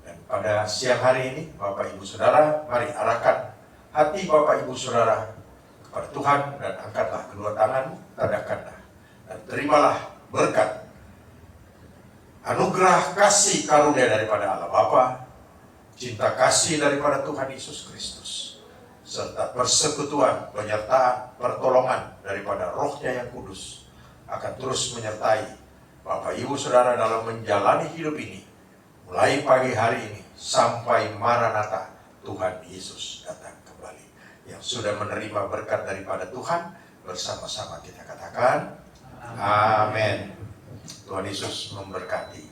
Speaker 3: Dan pada siang hari ini, Bapak Ibu Saudara, mari arahkan hati Bapak Ibu Saudara kepada Tuhan, dan angkatlah kedua tanganmu, tadakanlah, dan terimalah berkat anugerah kasih karunia daripada Allah Bapa, cinta kasih daripada Tuhan Yesus Kristus, serta persekutuan, penyertaan, pertolongan daripada Roh-Nya yang kudus akan terus menyertai Bapak Ibu Saudara dalam menjalani hidup ini, mulai pagi hari ini sampai Maranatha, Tuhan Yesus datang kembali. Yang sudah menerima berkat daripada Tuhan, bersama-sama kita katakan amin. Tuhan Yesus memberkati.